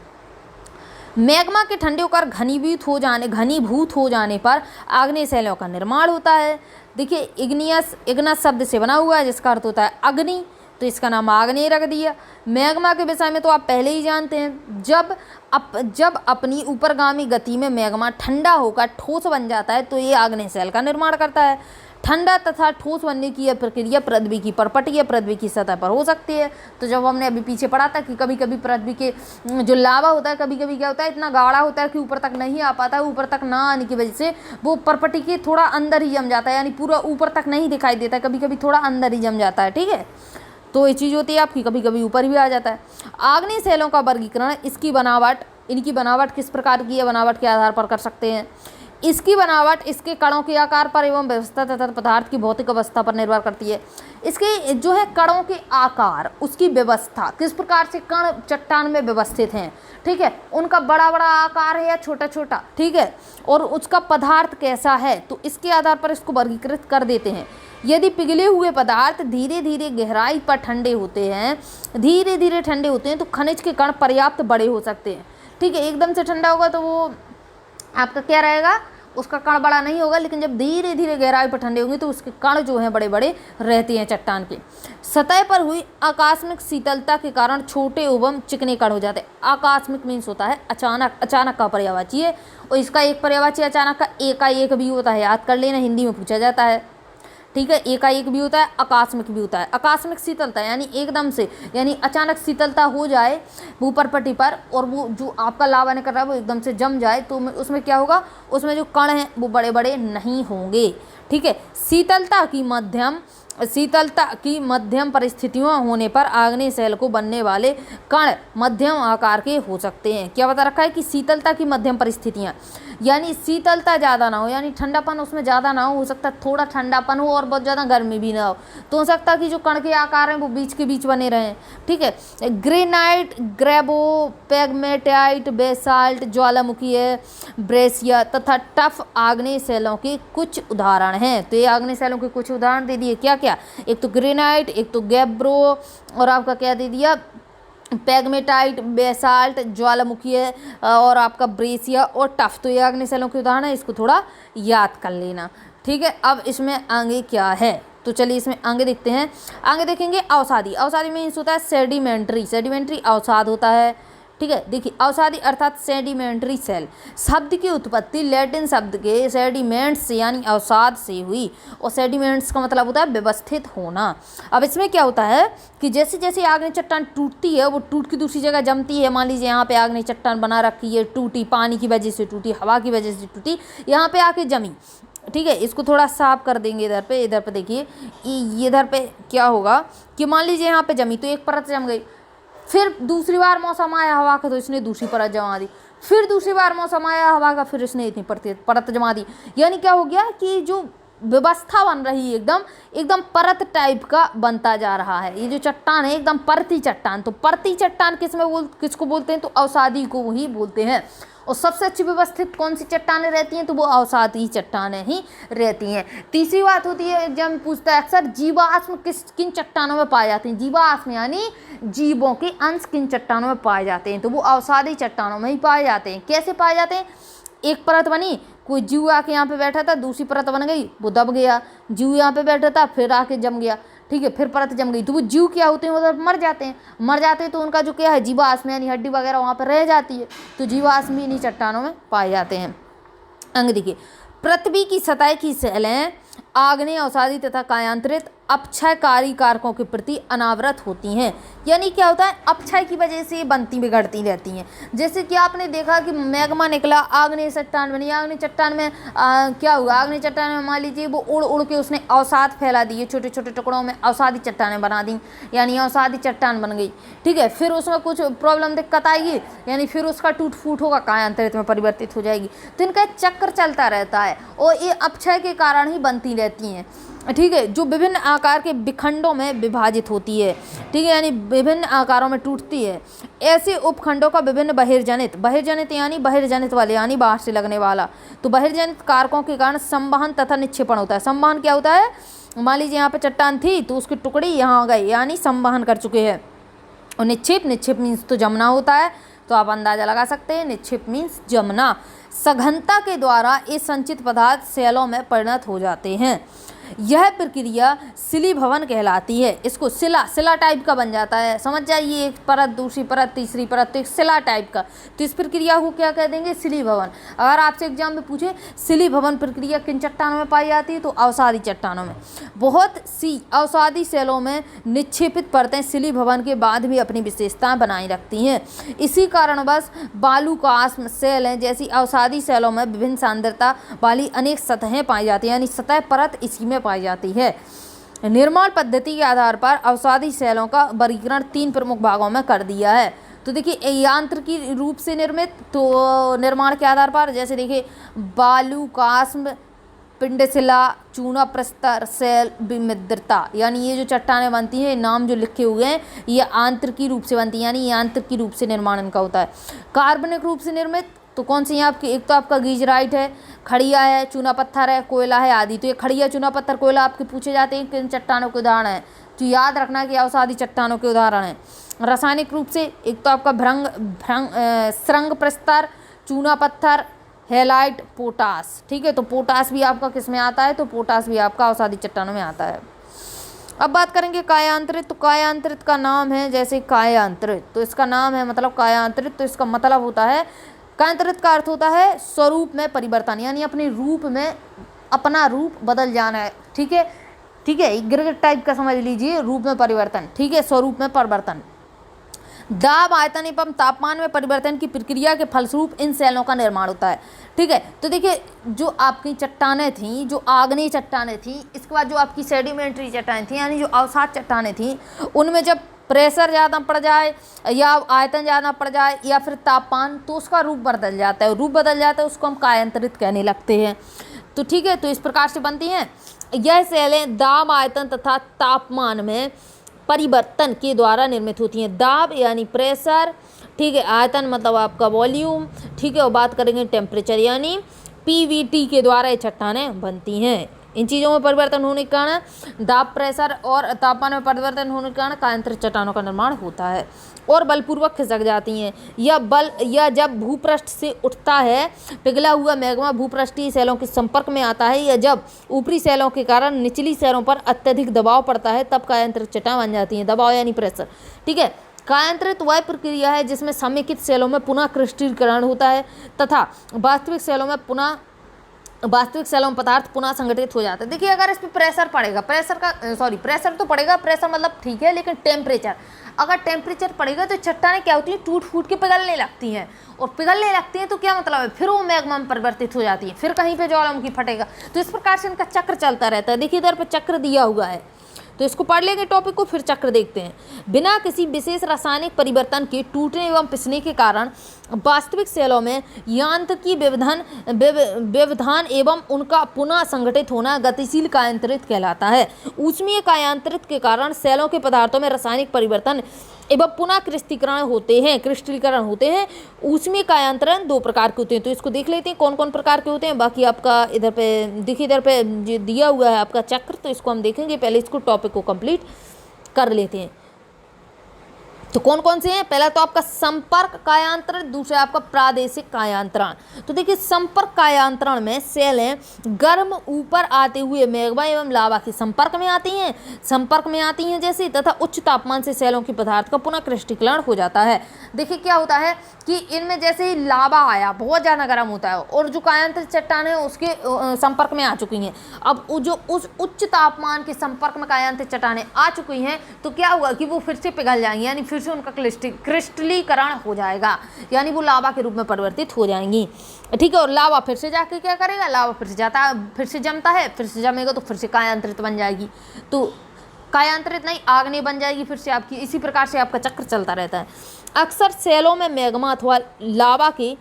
मैग्मा के ठंडे होकर घनीभूत हो जाने पर आग्नेय सेलों का निर्माण होता है। देखिए, इग्नस शब्द से बना हुआ है जिसका अर्थ होता है अग्नि, तो इसका नाम आग्नेय रख दिया। मैग्मा के विषय में तो आप पहले ही जानते हैं, जब अपनी ऊपरगामी गति में मैग्मा ठंडा होकर ठोस बन जाता है तो ये आग्नेय सेल का निर्माण करता है। ठंडा तथा ठोस बनने की यह प्रक्रिया पृथ्वी की परपटी या पृथ्वी की सतह पर हो सकती है। तो जब हमने अभी पीछे पढ़ा था कि कभी कभी पृथ्वी के जो लावा होता है, कभी कभी क्या होता है, इतना गाढ़ा होता है कि ऊपर तक नहीं आ पाता है, ऊपर तक ना आने की वजह से वो परपटी के थोड़ा अंदर ही जम जाता है, यानी पूरा ऊपर तक नहीं दिखाई देता है, कभी कभी थोड़ा अंदर ही जम जाता है, ठीक है। तो ये चीज़ होती है आपकी, कभी कभी ऊपर भी आ जाता है। आग्नेय सेलों का वर्गीकरण इनकी बनावट किस प्रकार की है, बनावट के आधार पर कर सकते हैं। इसकी बनावट इसके कणों के आकार पर एवं व्यवस्था तथा पदार्थ की भौतिक अवस्था पर निर्भर करती है। इसके जो है कणों के आकार, उसकी व्यवस्था, किस प्रकार से कण चट्टान में व्यवस्थित हैं, ठीक है, उनका बड़ा बड़ा आकार है या छोटा छोटा, ठीक है, और उसका पदार्थ कैसा है, तो इसके आधार पर इसको वर्गीकृत कर देते हैं। यदि पिघले हुए पदार्थ धीरे धीरे गहराई पर ठंडे होते हैं तो खनिज के कण पर्याप्त बड़े हो सकते हैं, ठीक है। एकदम से ठंडा होगा तो वो आपका क्या रहेगा, उसका कण बड़ा नहीं होगा, लेकिन जब धीरे धीरे गहराई पर ठंडे होंगे तो उसके कण जो हैं बड़े बड़े रहते हैं चट्टान के। सतह पर हुई आकस्मिक शीतलता के कारण छोटे एवं चिकने कण हो जाते हैं। आकस्मिक मीन्स होता है अचानक का पर्यायवाची है, और इसका एक पर्यायवाची अचानक का एकाएक भी होता है, याद कर लेना, हिंदी में पूछा जाता है, ठीक है। एकाएक भी होता है, आकस्मिक भी होता है। आकस्मिक शीतलता यानी एकदम से, यानी अचानक शीतलता हो जाए भूपर्पटी पर, और वो जो आपका लावा निकल रहा है वो एकदम से जम जाए, तो उसमें क्या होगा, उसमें जो कण हैं वो बड़े बड़े नहीं होंगे, ठीक है। शीतलता की मध्यम परिस्थितियों होने पर आग्नेय सेल को बनने वाले कण मध्यम आकार के हो सकते हैं। क्या बता रखा है कि शीतलता की मध्यम परिस्थितियां, यानी शीतलता ज़्यादा ना हो, यानी ठंडापन उसमें ज़्यादा ना हो सकता है थोड़ा ठंडापन हो और बहुत ज़्यादा गर्मी भी ना हो, तो हो सकता है कि जो कण के आकार हैं वो बीच के बीच बने रहें, ठीक है। ग्रेनाइट, ग्रेबो, पेगमेटाइट, बेसाल्ट, ज्वालामुखीय, ब्रेसिया तथा टफ आग्नेय सेलों के कुछ उदाहरण हैं। तो ये आग्नेय सेलों के कुछ उदाहरण दे दिए, क्या क्या, एक तो ग्रेनाइट, एक तो गैब्रो, और आपका क्या दे दिया, पेगमेटाइट, बेसाल्ट, ज्वालामुखीय, और आपका ब्रेसिया और टफ। तो ये आग्नेय सेलों के उदाहरण है, इसको थोड़ा याद कर लेना, ठीक है। अब इसमें आगे क्या है, तो चलिए इसमें आगे देखते हैं। आगे देखेंगे अवसादी मीन्स होता है सेडिमेंट्री अवसाद होता है, ठीक है। देखिए, अवसादी अर्थात सेडिमेंट्री सेल शब्द की उत्पत्ति लैटिन शब्द के सेडिमेंट्स यानी अवसाद से हुई, और सेडिमेंट्स का मतलब होता है व्यवस्थित होना। अब इसमें क्या होता है कि जैसे जैसे आग्नेय चट्टान टूटती है, वो टूट के दूसरी जगह जमती है। मान लीजिए यहाँ पे आग्नेय चट्टान बना रखी है, टूटी, पानी की वजह से टूटी, हवा की वजह से टूटी, यहाँ पे आके जमी, ठीक है। इसको थोड़ा साफ कर देंगे। इधर पे देखिए, इधर पे क्या होगा कि मान लीजिए यहाँ पे जमी तो एक परत जम गई, फिर दूसरी बार मौसम आया हवा का तो इसने दूसरी परत जमा दी, फिर दूसरी बार मौसम आया हवा का, फिर इसने इतनी परत जमा दी। यानी क्या हो गया कि जो व्यवस्था बन रही है एकदम परत टाइप का बनता जा रहा है। ये जो चट्टान है एकदम परती चट्टान, तो परती चट्टान किसको बोलते हैं, तो अवसादी को ही बोलते हैं। और सबसे अच्छी व्यवस्थित कौन सी चट्टानें रहती हैं, तो वो अवसादी चट्टानें ही रहती हैं। तीसरी बात होती है, एग्जाम में पूछता है अक्सर, जीवाश्म किन चट्टानों में पाए जाते हैं। जीवाश्म यानी जीवों के अंश किन चट्टानों में पाए जाते हैं, तो वो अवसादी चट्टानों में ही पाए जाते हैं। कैसे पाए जाते हैं, एक परत बनी, कोई जीव आके यहाँ पे बैठा था, दूसरी परत बन गई, वो दब गया, जीव यहाँ पे बैठा था, फिर आके जम गया, ठीक है, फिर परत जम गई, तो वो जीव क्या होते हैं, उधर मर जाते हैं, तो उनका जो क्या है, जीवाश्म यानी हड्डी वगैरह वहाँ पर रह जाती है, तो जीवाश्म इन्हीं चट्टानों में पाए जाते हैं। अंग देखिए, पृथ्वी की सतह की सैलें आग्नेय, अवसादी तथा कायांतरित अपक्षयकारी कारकों के प्रति अनावृत होती हैं। यानी क्या होता है, अपक्षय की वजह से बनती बिगड़ती रहती हैं। जैसे कि आपने देखा कि मैग्मा निकला, आग्नेय चट्टान बनी, आग्नेय चट्टान में क्या हुआ, आग्नेय चट्टान में मान लीजिए वो उड़ उड़ के उसने अवसाद फैला दिए, छोटे छोटे टुकड़ों में अवसादी चट्टानें बना दी, यानी अवसादी चट्टान बन गई, ठीक है। फिर उसमें कुछ प्रॉब्लम दिक्कत आएगी, यानी फिर उसका टूट फूट होगा, कायांतरित में परिवर्तित हो जाएगी। तो इनका चक्र चलता रहता है और ये अपक्षय के कारण ही बनती रहती हैं, ठीक है, जो विभिन्न आकार के विखंडों में विभाजित होती है, ठीक है, यानी विभिन्न आकारों में टूटती है। ऐसे उपखंडों का विभिन्न बहिर्जनित यानी बहिर्जनित वाले यानी बाहर से लगने वाला, तो बहिर्जनित कारकों के कारण संवहन तथा निक्षेपण होता है। संवहन क्या होता है, मान लीजिए यहाँ पे चट्टान थी तो उसकी टुकड़ी यहाँ गई, यानी संवहन कर चुके हैं। और निक्षेप मीन्स तो जमना होता है, तो आप अंदाजा लगा सकते हैं, निक्षेप मीन्स जमना। सघनता के द्वारा ये संचित पदार्थ सेलों में परिणत हो जाते हैं। यह प्रक्रिया शिलीभवन कहलाती है। इसको शिला टाइप का बन जाता है, समझ जाइए, एक परत, दूसरी परत, तीसरी परत, तो एक शिला टाइप का, तो इस प्रक्रिया को क्या कह देंगे, शिलीभवन। अगर आपसे एग्जाम में पूछे शिलीभवन प्रक्रिया किन चट्टानों में पाई जाती है, तो अवसादी चट्टानों में। बहुत सी अवसादी सेलों में निक्षेपित परतें शिलीभवन के बाद भी अपनी विशेषताएं बनाए रखती हैं। इसी कारणवश बालुकाश्म सेलें जैसी अवसादी सेलों में विभिन्न सांद्रता वाली अनेक सतहें पाई जाती हैं, यानी सतह परत इसी में पाई जाती है। निर्माण पद्धति के आधार पर अवसादी सेलों का वर्गीकरण 3 प्रमुख भागों में कर दिया है। तो देखिए, यांत्रिकी रूप से निर्मित, तो निर्माण के आधार पर, जैसे देखिए बालुकाश्म, पिंडशिला, चूना प्रस्तर, सेल विमिद्रता, यानी ये जो चट्टानें बनती हैं, नाम जो लिखे हुए हैं, ये आंतरिकी रूप से बनती हैं, यानी यांत्रिकी रूप से निर्माण इनका होता है। कार्बनिक रूप से निर्मित, तो कौन सी है आपकी, एक तो आपका गीजराइट है, खड़िया है, चूना पत्थर है, कोयला है आदि। तो ये खड़िया, चूना पत्थर, कोयला आपके पूछे जाते हैं किन चट्टानों के उदाहरण हैं, तो याद रखना कि अवसादी चट्टानों के उदाहरण हैं। रासायनिक रूप से, एक तो आपका श्रृंग प्रस्तर, चूना पत्थर, हेलाइट, पोटास, ठीक है, तो पोटास भी आपका किस में आता है, तो पोटास भी आपका अवसादी चट्टानों में आता है। अब बात करेंगे कायांतरित, तो कायांतरित का नाम है, जैसे कायांतरित, तो इसका नाम है मतलब कायांतरित, तो इसका मतलब होता है, कायांतरित का अर्थ होता है स्वरूप में परिवर्तन, यानी अपने रूप में अपना रूप बदल जाना है, ठीक है, ठीक है, गिरगिट टाइप का समझ लीजिए, रूप में परिवर्तन, ठीक है, स्वरूप में परिवर्तन। दाब, आयतन एवं तापमान में परिवर्तन की प्रक्रिया के फलस्वरूप इन सेलों का निर्माण होता है, ठीक है। तो देखिए, जो आपकी चट्टानें थीं, जो आग्नेय चट्टानें थीं, इसके बाद जो आपकी सेडिमेंट्री चट्टानें थीं, यानी जो अवसाद चट्टानें थीं, उनमें जब प्रेशर ज़्यादा पड़ जाए या आयतन ज़्यादा पड़ जाए या फिर तापमान, तो उसका रूप बदल जाता है, रूप बदल जाता है, उसको हम कायांतरित कहने लगते हैं। तो ठीक है, तो इस प्रकार से बनती हैं। यह सेलें दाब, आयतन तथा तापमान में परिवर्तन के द्वारा निर्मित होती हैं। दाब यानी प्रेशर, ठीक है, आयतन मतलब आपका वॉल्यूम, ठीक है, और बात करेंगे टेम्परेचर यानी पीवीटी के द्वारा ये चट्टानें बनती हैं। इन चीज़ों में परिवर्तन होने के कारण, दाब, प्रेशर और तापमान में परिवर्तन होने के कारण कायांतरित चट्टानों का निर्माण होता है और बलपूर्वक खिसक जाती हैं। या जब भूपृष्ठ से उठता है पिघला हुआ मैग्मा भूपृष्ठीय सेलों के संपर्क में आता है, या जब ऊपरी सेलों के कारण निचली सेलों पर अत्यधिक दबाव पड़ता है, तब कायांतरित चट्टान बन जाती हैं। दबाव यानी प्रेशर, ठीक है। कायांतरित वह प्रक्रिया है जिसमें समेकित सेलों में पुनः क्रिस्टलीकरण होता है तथा वास्तविक सेलों में पदार्थ पुनः संगठित हो जाता है। देखिए, अगर इस पर प्रेशर पड़ेगा, प्रेशर तो पड़ेगा, प्रेशर मतलब ठीक है, लेकिन टेम्परेचर, अगर टेम्परेचर पड़ेगा तो चट्टानें क्या होती है, टूट फूट के पिघलने लगती हैं, और पिघलने लगती हैं तो क्या मतलब है, फिर वो मैग्मा में परिवर्तित हो जाती है, फिर कहीं पे ज्वालामुखी फटेगा। तो इस प्रकार से इनका चक्र चलता रहता है। देखिए, इधर पर चक्र दिया हुआ है, तो इसको पढ़ लेंगे टॉपिक को, फिर चक्र देखते हैं। बिना किसी विशेष रासायनिक परिवर्तन के टूटने एवं पिसने के कारण वास्तविक सेलों में यांत्रिकी व्यवधान एवं उनका पुनः संगठित होना गतिशील कायांतरित कहलाता है। ऊष्मीय कायांतरित के कारण सेलों के पदार्थों में रासायनिक परिवर्तन एवं पुनः क्रिस्टलीकरण होते हैं। उसमें कायांतरण 2 प्रकार के होते हैं। तो इसको देख लेते हैं कौन कौन प्रकार के होते हैं। बाकी आपका इधर पे देखिए, इधर पे जो दिया हुआ है आपका चक्र, तो इसको हम देखेंगे। पहले इसको टॉपिक को कंप्लीट कर लेते हैं। तो कौन कौन से हैं? पहला तो आपका संपर्क कायांतरण, दूसरा आपका प्रादेशिक कायांतरण। तो देखिए, संपर्क कायांतरण में सेलें गर्म ऊपर आते हुए मैग्मा एवं लावा के संपर्क में आती हैं जैसे, तथा उच्च तापमान से सेलों की पदार्थ का पुनः क्रिस्टलीकरण हो जाता है। देखिए क्या होता है कि इनमें जैसे ही लावा आया, बहुत ज़्यादा गर्म होता है, और जो कायांतरित चट्टान है उसके संपर्क में आ चुकी हैं। अब जो उस उच्च तापमान के संपर्क में कायांतरित चट्टानें आ चुकी हैं, तो क्या होगा कि वो फिर से पिघल जाएंगी, यानी फिर से उनका क्रिस्टलीकरण हो जाएगा, यानी वो लावा के रूप में परिवर्तित हो जाएंगी। ठीक है, और लावा फिर से जाके क्या करेगा, लावा फिर से जमता है, फिर से जमेगा तो फिर से कायांतरित बन जाएगी। तो कायांतरित नहीं, आग्नेय बन जाएगी फिर से आपकी। इसी प्रकार से आपका चक्र चलता रहता है। अक्सर सेलों में मैग्मा अथवा लावा की,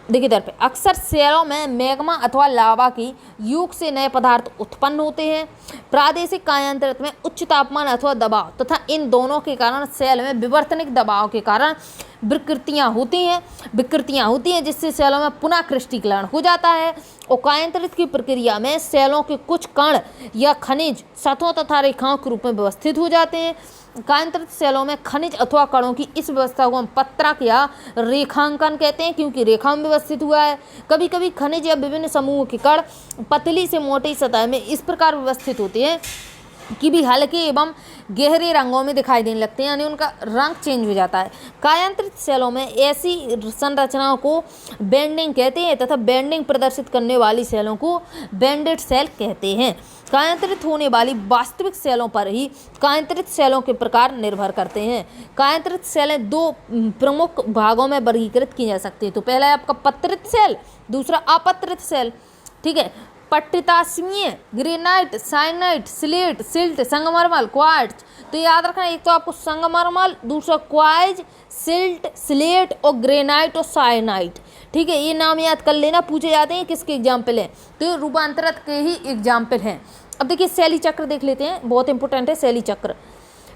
देखिए इधर पे, अक्सर सेलों में मैग्मा अथवा लावा की युग से नए पदार्थ उत्पन्न होते हैं। प्रादेशिक कायांतरित में उच्च तापमान अथवा दबाव तथा इन दोनों के कारण सेल में विवर्तनिक दबाव के कारण विकृतियाँ होती हैं, जिससे सेलों में पुनः क्रिस्टलीकरण हो जाता है। और कायांतरित की प्रक्रिया में सेलों के कुछ कण या खनिज सतहों तथा रेखाओं के रूप में व्यवस्थित हो जाते हैं। कायांतरित सेलों में खनिज अथवा कणों की इस व्यवस्था को हम पत्रक या रेखांकन कहते हैं, क्योंकि रेखा में व्यवस्थित हुआ है। कभी कभी खनिज या विभिन्न समूहों के कण पतली से मोटी सतह में इस प्रकार व्यवस्थित होते हैं कि भी हल्के एवं गहरे रंगों में दिखाई देने लगते हैं, यानी उनका रंग चेंज हो जाता है। कायांतरित सेलों में ऐसी संरचनाओं को बेंडिंग कहते हैं, तथा बेंडिंग प्रदर्शित करने वाली सेलों को बेंडेड सेल कहते हैं। कायांतरित होने वाली वास्तविक सेलों पर ही कायांतरित सेलों के प्रकार निर्भर करते हैं। कायांतरित सेलें 2 प्रमुख भागों में वर्गीकृत की जा सकती है। तो पहला है आपका पत्रित सेल, दूसरा अपत्रित सेल। ठीक है, पट्टिताश्मीय, ग्रेनाइट, साइनाइट, स्लेट, सिल्ट, संगमरमर, क्वार्ट्ज। तो याद रखना, एक तो आपको संगमरमर, दूसरा क्वार्ट्ज, सिल्ट, स्लेट और ग्रेनाइट और साइनाइट। ठीक है, ये नाम याद कर लेना, पूछे जाते हैं किसके एग्जाम्पल हैं, तो ये रूपांतरित के ही एग्जाम्पल हैं। अब देखिए शैली चक्र देख लेते हैं, बहुत इंपॉर्टेंट है शैली चक्र।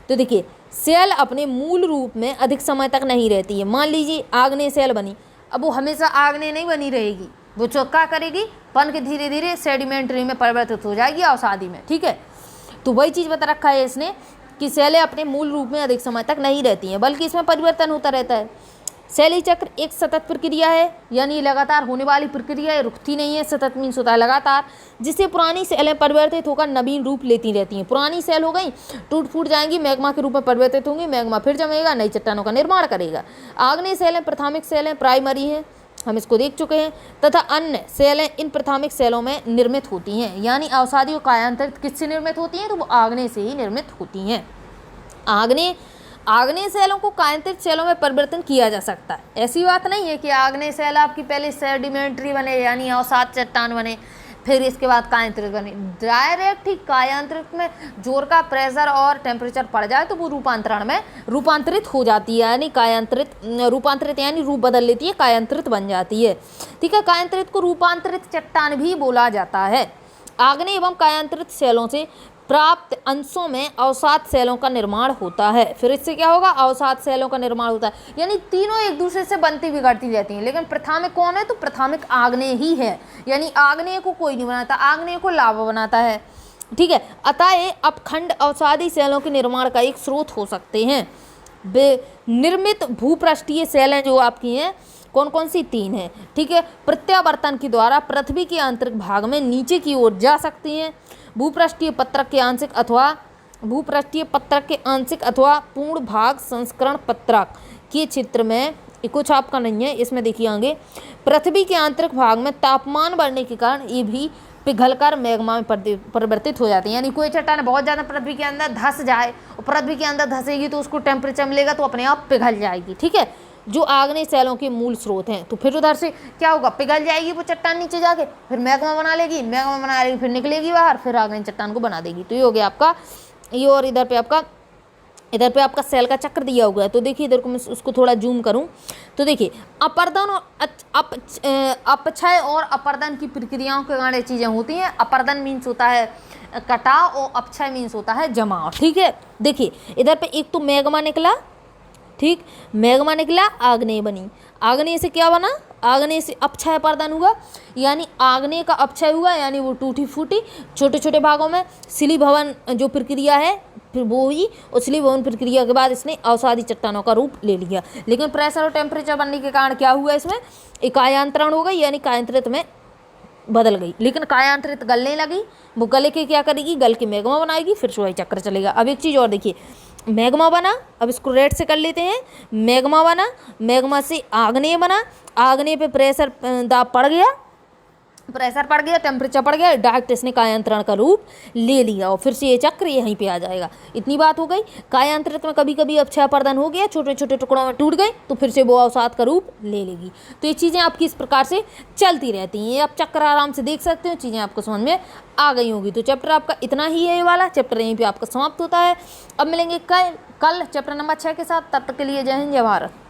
तो देखिए, सेल अपने मूल रूप में अधिक समय तक नहीं रहती है। मान लीजिए आग्नेय सेल बनी, अब वो हमेशा आग्नेय नहीं बनी रहेगी, वो क्या करेगी, बन के धीरे धीरे सेडिमेंट्री में परिवर्तित हो जाएगी अवसादी में। ठीक है, तो वही चीज़ बता रखा है इसने कि सेलें अपने मूल रूप में अधिक समय तक नहीं रहती हैं, बल्कि इसमें परिवर्तन होता रहता है। शैली चक्र एक सतत प्रक्रिया है, यानी लगातार होने वाली प्रक्रिया है, रुकती नहीं है। सतत मीन्स होता है लगातार, जिससे पुरानी सेलें परिवर्तित होकर नवीन रूप लेती रहती हैं। पुरानी सेल हो गई, टूट फूट जाएंगी, मैग्मा के रूप में परिवर्तित होंगी, मैग्मा फिर जमेगा, नई चट्टानों का निर्माण करेगा। आग्नेय सेलें प्राथमिक सेलें प्राइमरी हैं, हम इसको देख चुके हैं, तथा अन्य सेलें इन प्राथमिक सेलों में निर्मित होती हैं। यानी अवसादी और कायांतरित किससे निर्मित होती हैं, तो वो आग्नेय से ही निर्मित होती हैं। आग्नेय सेलों को कायांतरित सेलों में परिवर्तन किया जा सकता है। ऐसी बात नहीं है कि आग्नेय सेल आपकी पहले सेडिमेंट्री बने, यानी अवसाद चट्टान बने, फिर इसके बाद कायांतरित बने। डायरेक्ट ही कायांतरित में जोर का प्रेशर और टेम्परेचर पड़ जाए तो वो रूपांतरण में रूपांतरित हो जाती है, यानी रूपांतरित यानी रूप बदल लेती है, कायांतरित बन जाती है। ठीक है, कायांतरित को रूपांतरित चट्टान भी बोला जाता है। आग्नेय एवं कायांतरित सेलों से प्राप्त अंशों में अवसाद सेलों का निर्माण होता है। फिर इससे क्या होगा, अवसाद सेलों का निर्माण होता है, यानी तीनों एक दूसरे से बनती बिगड़ती रहती हैं। लेकिन प्राथमिक कौन है, तो प्राथमिक आग्नेय ही है, यानी आग्नेय को कोई नहीं बनाता, आग्नेय को लावा बनाता है। ठीक है, अतः ये अपखंड अवसादी सेलों के निर्माण का एक स्रोत हो सकते हैं। निर्मित भूपृष्ठीय सेलें जो आपकी हैं, कौन कौन सी, 3 हैं। ठीक है, प्रत्यावर्तन के द्वारा पृथ्वी के आंतरिक भाग में नीचे की ओर जा सकती हैं। भूपृष्ठीय पत्रक के आंशिक अथवा पूर्ण भाग संस्करण पत्रक के क्षेत्र में, कुछ आपका नहीं है इसमें, देखिए आगे, पृथ्वी के आंतरिक भाग में तापमान बढ़ने के कारण ये भी पिघलकर मैग्मा में परिवर्तित हो जाते हैं। यानी कोई चट्टान बहुत ज़्यादा पृथ्वी के अंदर धंस जाए, और पृथ्वी के अंदर धंसेगी तो उसको टेम्परेचर मिलेगा तो अपने आप पिघल जाएगी। ठीक है, जो आग्नेय सेलों के मूल स्रोत हैं। तो फिर उधर से क्या होगा, पिघल जाएगी वो चट्टान नीचे जाके, फिर मैग्मा बना लेगी, फिर निकलेगी बाहर, फिर आग्नेय चट्टान को बना देगी। तो ये हो गया आपका ये, और इधर पे आपका इधर पे आपका सेल का चक्र दिया हुआ है। तो देखिए इधर को मैं उसको थोड़ा जूम करूं तो देखिए अपर्दन और अपक्षय और अपर्दन की प्रक्रियाओं के कारण ये चीज़ें होती हैं। अपर्दन मीन्स होता है कटाव और अपक्षय मीन्स होता है जमाव। ठीक है, देखिए इधर पे एक तो मैग्मा निकला, ठीक, मैग्मा निकला, आग्नेय बनी, आग्नेय से क्या बना, आग्नेय से अपक्षय अपर्दन हुआ, यानी आग्नेय का अपक्षय हुआ, यानी वो टूटी फूटी छोटे छोटे भागों में शिली भवन जो प्रक्रिया है फिर वो हुई, और शिली भवन प्रक्रिया के बाद इसने अवसादी चट्टानों का रूप ले लिया। लेकिन प्रेशर और टेम्परेचर बनने के कारण क्या हुआ, इसमें इकायांतरण हो गई, यानी कायांतरित में बदल गई। लेकिन कायांतरित गलने लगी, वो गले के क्या करेगी, गल के मैग्मा बनाएगी, फिर सुई चक्र चलेगा। अब एक चीज़ और देखिए, मैग्मा बना, अब इसको रेड से कर लेते हैं, मैग्मा बना, मैग्मा से आग्नेय बना, आग्नेय पे प्रेशर दाब पड़ गया, प्रेशर पड़ गया, टेम्परेचर पड़ गया, डायरेक्ट इसने कायांतरण का रूप ले लिया और फिर से ये चक्र यहीं पे आ जाएगा। इतनी बात हो गई। कायांतरित में कभी कभी अपक्षय अपर्दन हो गया, छोटे छोटे टुकड़ों में टूट गए, तो फिर से वो अवसाद का रूप ले लेगी। तो ये चीज़ें आपकी इस प्रकार से चलती रहती हैं। ये आप चक्र आराम से देख सकते हो, चीज़ें आपको समझ में आ गई होगी। तो चैप्टर आपका इतना ही है, ये वाला चैप्टर यहीं पर आपका समाप्त होता है। अब मिलेंगे कल चैप्टर नंबर 6 के साथ। तब तक के लिए जय हिंद, जय भारत।